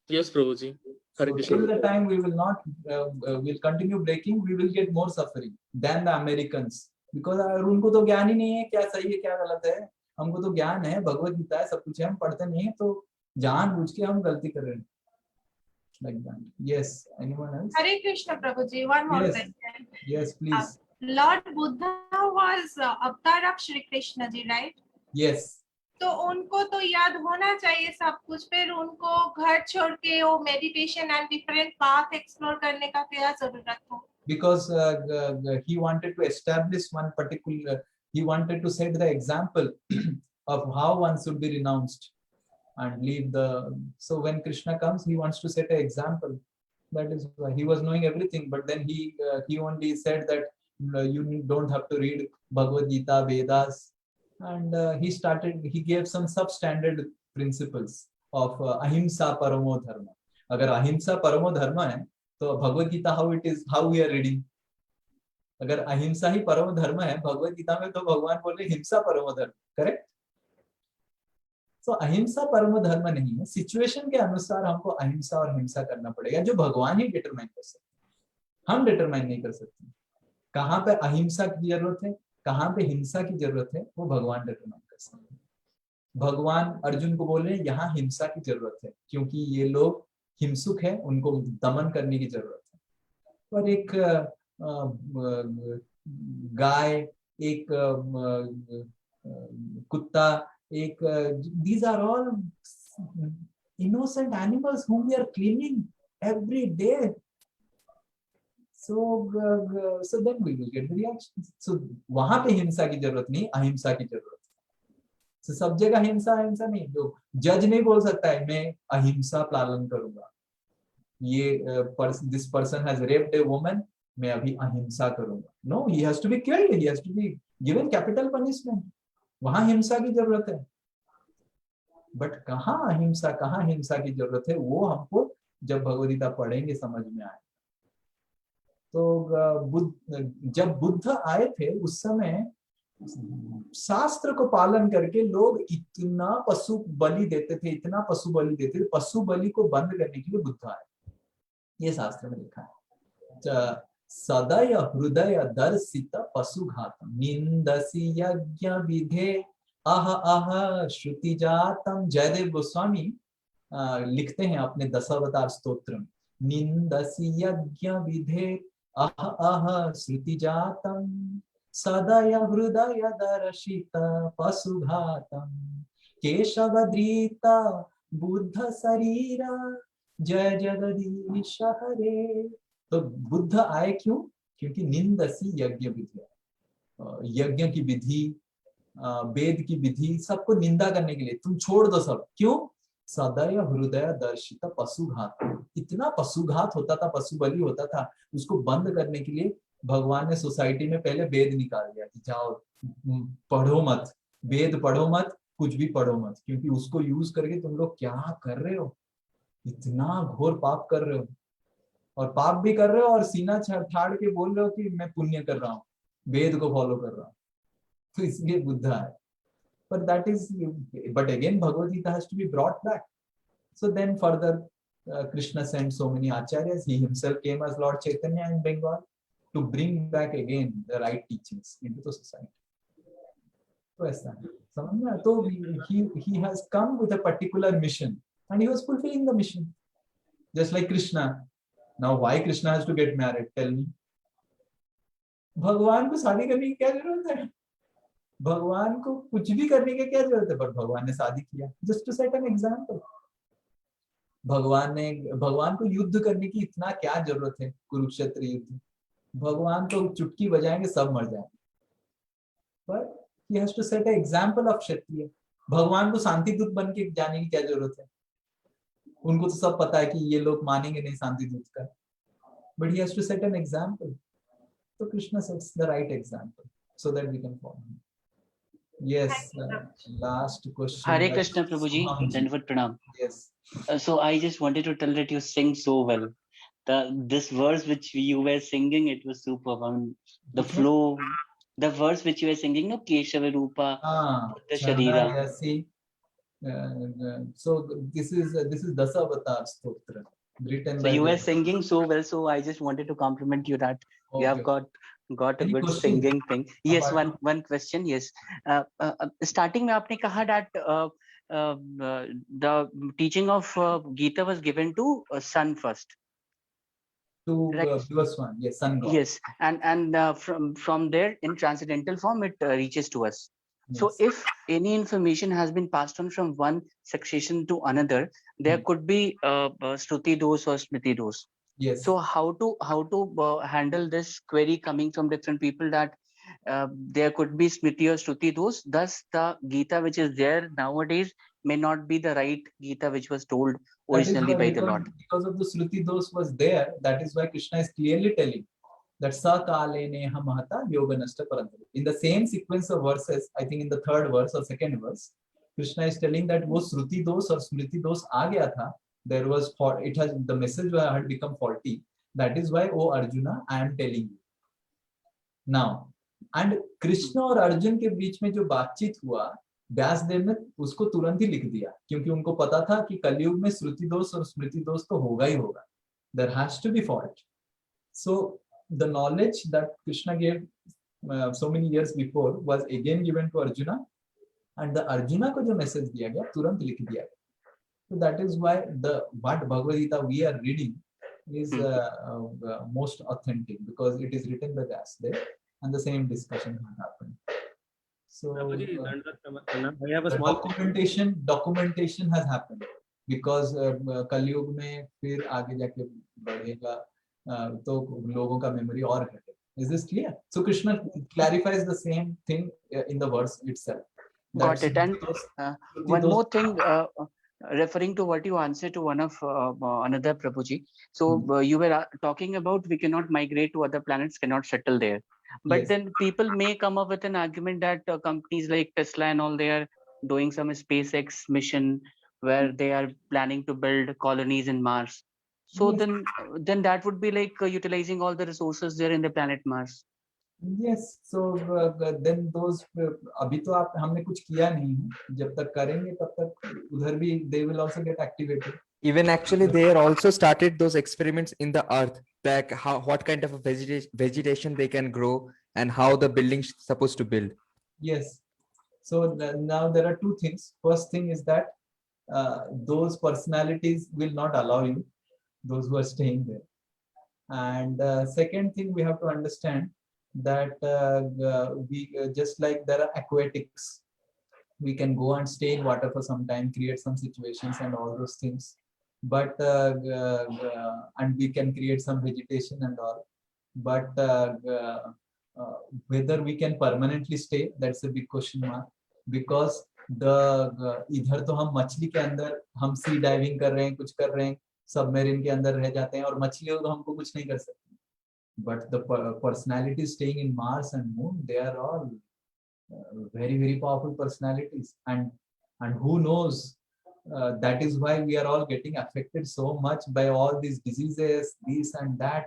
Yes, Prabhuji. Hare So Krishna. till the time we will not, will continue breaking, we will get more suffering than the Americans. Because उनको तो ज्ञान ही नहीं है क्या सही है क्या गलत है. हमको तो ज्ञान है, भगवत गीता है, सब कुछ है, हम पढ़ते नहीं है, तो जानबूझ के हम गलती कर रहे हैं. Like that. Yes. Anyone else? Hare Krishna, Prabhuji. One more Yes. question. Yes, please. Lord Buddha was avatar of Shri Krishna ji, right? Yes. तो उनको तो याद होना चाहिए सब कुछ, फिर उनको घर छोड़ के वो meditation and different path explore करने का क्या जरूरत हो? Because he wanted to establish one particular, he wanted to set the example of how one should be renounced and leave the. So when Krishna comes, he wants to set an example. That is why he was knowing everything, but then he only said that you don't have to read Bhagavad Gita, Vedas, and he gave some substandard principles of ahimsa paramo dharma. अगर अहिंसा परमो धर्म है तो Bhagavad Gita how we are reading. अगर अहिंसा ही परम धर्म है भगवत गीता में, तो भगवान बोले हिंसा परम धर्म. करेक्ट. तो अहिंसा परम धर्म नहीं है. सिचुएशन के अनुसार हमको अहिंसा और हिंसा करना पड़ेगा, जो भगवान ही डिटरमाइन कर सकते, हम डिटरमाइन नहीं कर सकते. कहाँ पे अहिंसा की जरूरत है, कहाँ पे हिंसा की जरूरत है, वो भगवान डिटरमाइन कर सकते हैं. भगवान अर्जुन को बोल रहे हैं यहाँ हिंसा की जरूरत है क्योंकि ये लोग हिंसुक है, उनको दमन करने की जरूरत है. और एक गाय, एक कुत्ता, एक, these are all innocent animals whom we are cleaning every day. So then we will get the reaction. So वहां पे हिंसा की जरूरत नहीं, अहिंसा की जरूरत है. So सब जगह हिंसा नहीं. जो जज नहीं बोल सकता है मैं अहिंसा पालन करूंगा. ये this person has raped a woman, मैं अभी अहिंसा करूंगा. No, he has to be killed. He has to be given capital punishment. वहां हिंसा की जरूरत है. बट कहाँ अहिंसा, कहाँ हिंसा की जरूरत है, वो हमको जब भगवद गीता पढ़ेंगे समझ में आए. तो जब बुद्ध आए थे उस समय शास्त्र को पालन करके लोग इतना पशु बलि देते थे, इतना पशु बलि देते थे. पशु बलि को बंद करने के लिए बुद्ध आए, ये शास्त्र में लिखा है. सदय हृदय दर्शित पशुघातम निंदसी यज्ञ विधे अह अह श्रुति जातम. जयदेव गोस्वामी लिखते हैं अपने दशावतार स्तोत्र में, निंदसी यज्ञ विधे अह अह श्रुति जातम सदय हृदय दर्शित पशुघातम केशवद्रीत बुद्ध शरीरा जय जगदीश हरे. तो बुद्ध आए क्यों? क्योंकि निंदसी यज्ञ विधि, यज्ञ की विधि, वेद की विधि, सबको निंदा करने के लिए तुम छोड़ दो सब. क्यों? सदय हृदय दर्शित पशुघात. इतना पशुघात होता था, पशु बलि होता था, उसको बंद करने के लिए भगवान ने सोसाइटी में पहले वेद निकाल दिया कि जाओ पढ़ो मत, वेद पढ़ो मत, कुछ भी पढ़ो मत, क्योंकि उसको यूज करके तुम लोग क्या कर रहे हो. इतना घोर पाप कर रहे हो, और पाप भी कर रहे हो और सीना ठाड़ के बोल रहे हो कि मैं पुण्य कर रहा हूँ, वेद को फॉलो कर रहा हूँ, तो इसलिए बुद्धा है. But that is, but again, Bhagavad Gita has to be brought back. So then further, Krishna sent so many acharyas. He himself came as Lord Chaitanya in Bengal to bring back again the right teachings into the society. तो ऐसा है, समझ में? तो he has come with a particular mission and he was fulfilling the mission, just like Krishna. Now why Krishna has to get married? Tell me. भगवान को शादी करने की क्या जरूरत है? भगवान को कुछ भी करने की क्या जरूरत है? पर भगवान ने शादी किया, just to set an example. भगवान को युद्ध करने की इतना क्या जरूरत है? कुरुक्षेत्र युद्ध, भगवान तो चुटकी बजाएंगे सब मर जाएंगे. पर he has to set an example of क्षत्रिय. भगवान को शांति दूत बन के जाने की क्या जरूरत है? उनको तो सब पता है कि ये लोग मानेंगे नहीं शांति दूत का, but he has to set an example. So Krishna sets the right example so that we can follow him. Yes, last question. Hare Krishna, Prabhuji. Dandavat Pranam. Yes. So I just wanted to tell that you sing so well. This verse which you were singing, it was superb. I mean, the flow, the verse which you were singing, no, Keshava Rupa, the Sharira. Yes, see. So this is Dasa Avatar Stotra, written So by you were singing so well. So I just wanted to compliment you that you have got a Any good question singing thing. Yes, about- one question. Yes, starting में आपने कहा that the teaching of Gita was given to son first. to Right. Vivaswan, yes, sun god. Yes, and from there in transcendental form it reaches to us. So Yes. if any information has been passed on from one succession to another, there could be Shruti dos or Smriti dos. Yes. So how to handle this query coming from different people that there could be Smriti or Shruti dos, thus the Gita which is there nowadays may not be the right Gita which was told That is originally why by the Lord. because of the Shruti dos was there, that is why Krishna is clearly telling that Sakale neha mahata yoganashta parantara. In the same sequence of verses, I think in the third verse or second verse, Krishna is telling that wo Shruti dos or Smriti dos aa gaya tha. There was the message had become faulty. That is why, oh Arjuna, I am telling you. Now, and Krishna और अर्जुन के बीच में जो बातचीत हुआ, व्यासदेव ने उसको तुरंत ही लिख दिया, क्योंकि उनको पता था कि कलयुग में श्रुति दोष और स्मृति दोष तो होगा ही होगा. There has to be fault. So the knowledge that Krishna gave so many years before was again given to Arjuna, and the Arjuna को जो message दिया गया तुरंत लिख दिया गया. So that is why what Bhagavad Gita we are reading is most authentic, because it is written by Vyasdev and the same discussion has happened. So I have a small documentation has happened because Kali Yuga में फिर आगे जाके बढ़ेगा तो लोगों का memory और घटे. Is this clear? So Krishna clarifies the same thing in the verse itself. Got it. And one more thing, referring to what you answered to one of another Prabhuji. So you were talking about we cannot migrate to other planets, cannot settle there. But Yes. then people may come up with an argument that companies like Tesla and all, they are doing some SpaceX mission where they are planning to build colonies in Mars. So Yes. then that would be like utilizing all the resources there in the planet Mars. Yes, so then those अभी तो हमने कुछ किया नहीं है, जब तक करेंगे तब तक उधर भी they will also get activated. Even actually they are also started those experiments in the earth, like what kind of a vegetation they can grow and how the building's supposed to build. Yes, so now there are two things. First thing is that those personalities will not allow you, those who are staying there. And second thing we have to understand that we just like there are aquatics, we can go and stay in water for some time, create some situations and all those things, but and we can create some vegetation and all, but whether we can permanently stay, that's a big question mark, because इधर तो हम मछली के अंदर हम सी डाइविंग कर रहे हैं, कुछ कर रहे हैं, सबमरीन के अंदर रह जाते हैं और मछलियों तो हमको कुछ नहीं कर सकते. But the personalities staying in Mars and Moon, they are all very, very powerful personalities, and who knows that is why we are all getting affected so much by all these diseases, this and that.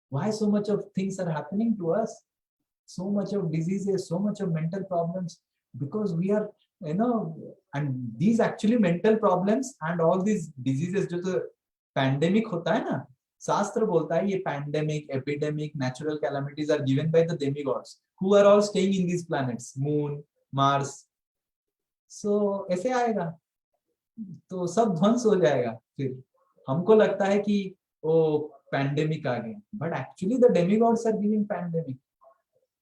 Why so much of things are happening to us? So much of diseases, so much of mental problems, because we are, and these actually mental problems and all these diseases, जो तो pandemic होता है ना, शास्त्र बोलता है ये pandemic, epidemic, natural calamities are given by the demigods who are all staying in these planets, moon, Mars. So ऐसे आएगा तो सब ध्वंस हो जाएगा। फिर हमको लगता है कि वो पैंडेमिक आ गया, but actually the demigods are giving pandemic,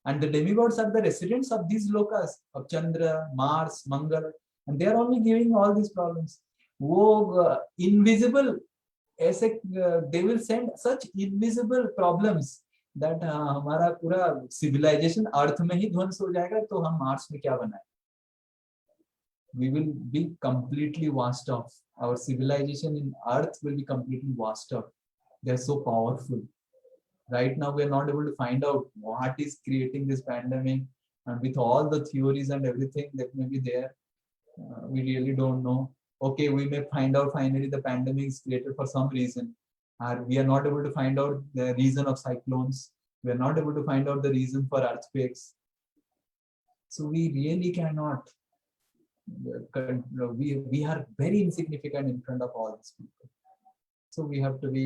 and the demigods are the residents of this locus of Chandra, Mars, Mangal, and they are only giving all this problems. वो इनविजिबल ऐसे they will send such invisible problems that हमारा पूरा सिविलाइजेशन अर्थ में ही ध्वंस हो जाएगा, तो हम मार्स में क्या बनाए? We will be completely washed off. Our civilization in Earth will be completely washed off. They are so powerful. Right now, we are not able to find out what is creating this pandemic, and with all the theories and everything that may be there, we really don't know. Okay, we may find out finally the pandemic is created for some reason. We are not able to find out the reason of cyclones. We are not able to find out the reason for earthquakes. So we really cannot. We are very insignificant in front of all these people, so we have to be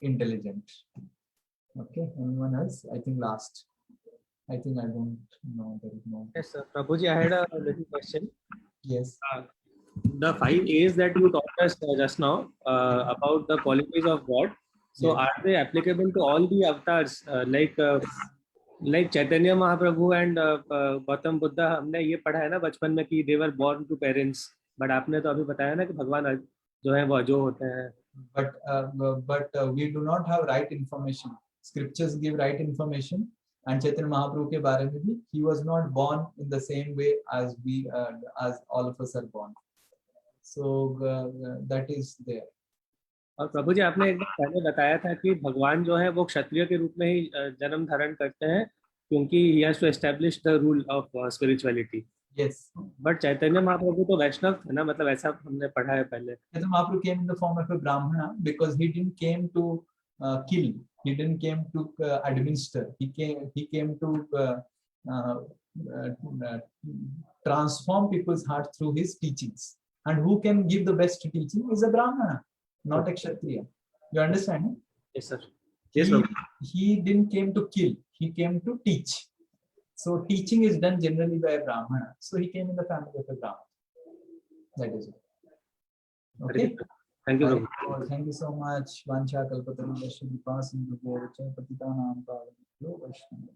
intelligent. Okay, anyone else? I think last. I think I don't know. There is no. Yes, sir. Prabhuji, I had a little question. Yes. The 5 A's that you taught us just now about the qualities of God. So, Yes. are they applicable to all the avatars? Like Chaitanya Mahaprabhu and Gautam Buddha, हमने ये पढ़ा है ना बचपन में कि they were born to parents, but आपने तो अभी बताया ना कि भगवान जो है वो जो होते हैं. But we do not have right information. Scriptures give right information, and Chaitanya Mahaprabhu के बारे में भी, he was not born in the same way as we as all of us are born. So that is there. और प्रभु जी आपने एक बार पहले बताया था कि भगवान जो है वो क्षत्रिय के रूप में ही जन्म धारण करते हैं क्योंकि he has to establish the rule of spirituality. Yes. But Chaitanya Mahaprabhu तो वैष्णव थे ना, मतलब ऐसा हमने पढ़ा है पहले. Chaitanya Mahaprabhu came in the form of a Brahmana because he didn't came to kill. He didn't came to administer. He came to transform people's heart through his teachings. And who can give the best teaching is a Brahmana, not a Kshatriya. You understand? Yes, sir. Yes, sir. He didn't came to kill. He came to teach. So teaching is done generally by a Brahmana. So he came in the family of a Brahmana. That is it. Okay. Thank you, Very Prabhu. good. Thank you so much. Vancha kalpatarudasya vipasim vibhova patitanam pavanabhyo vaishnava.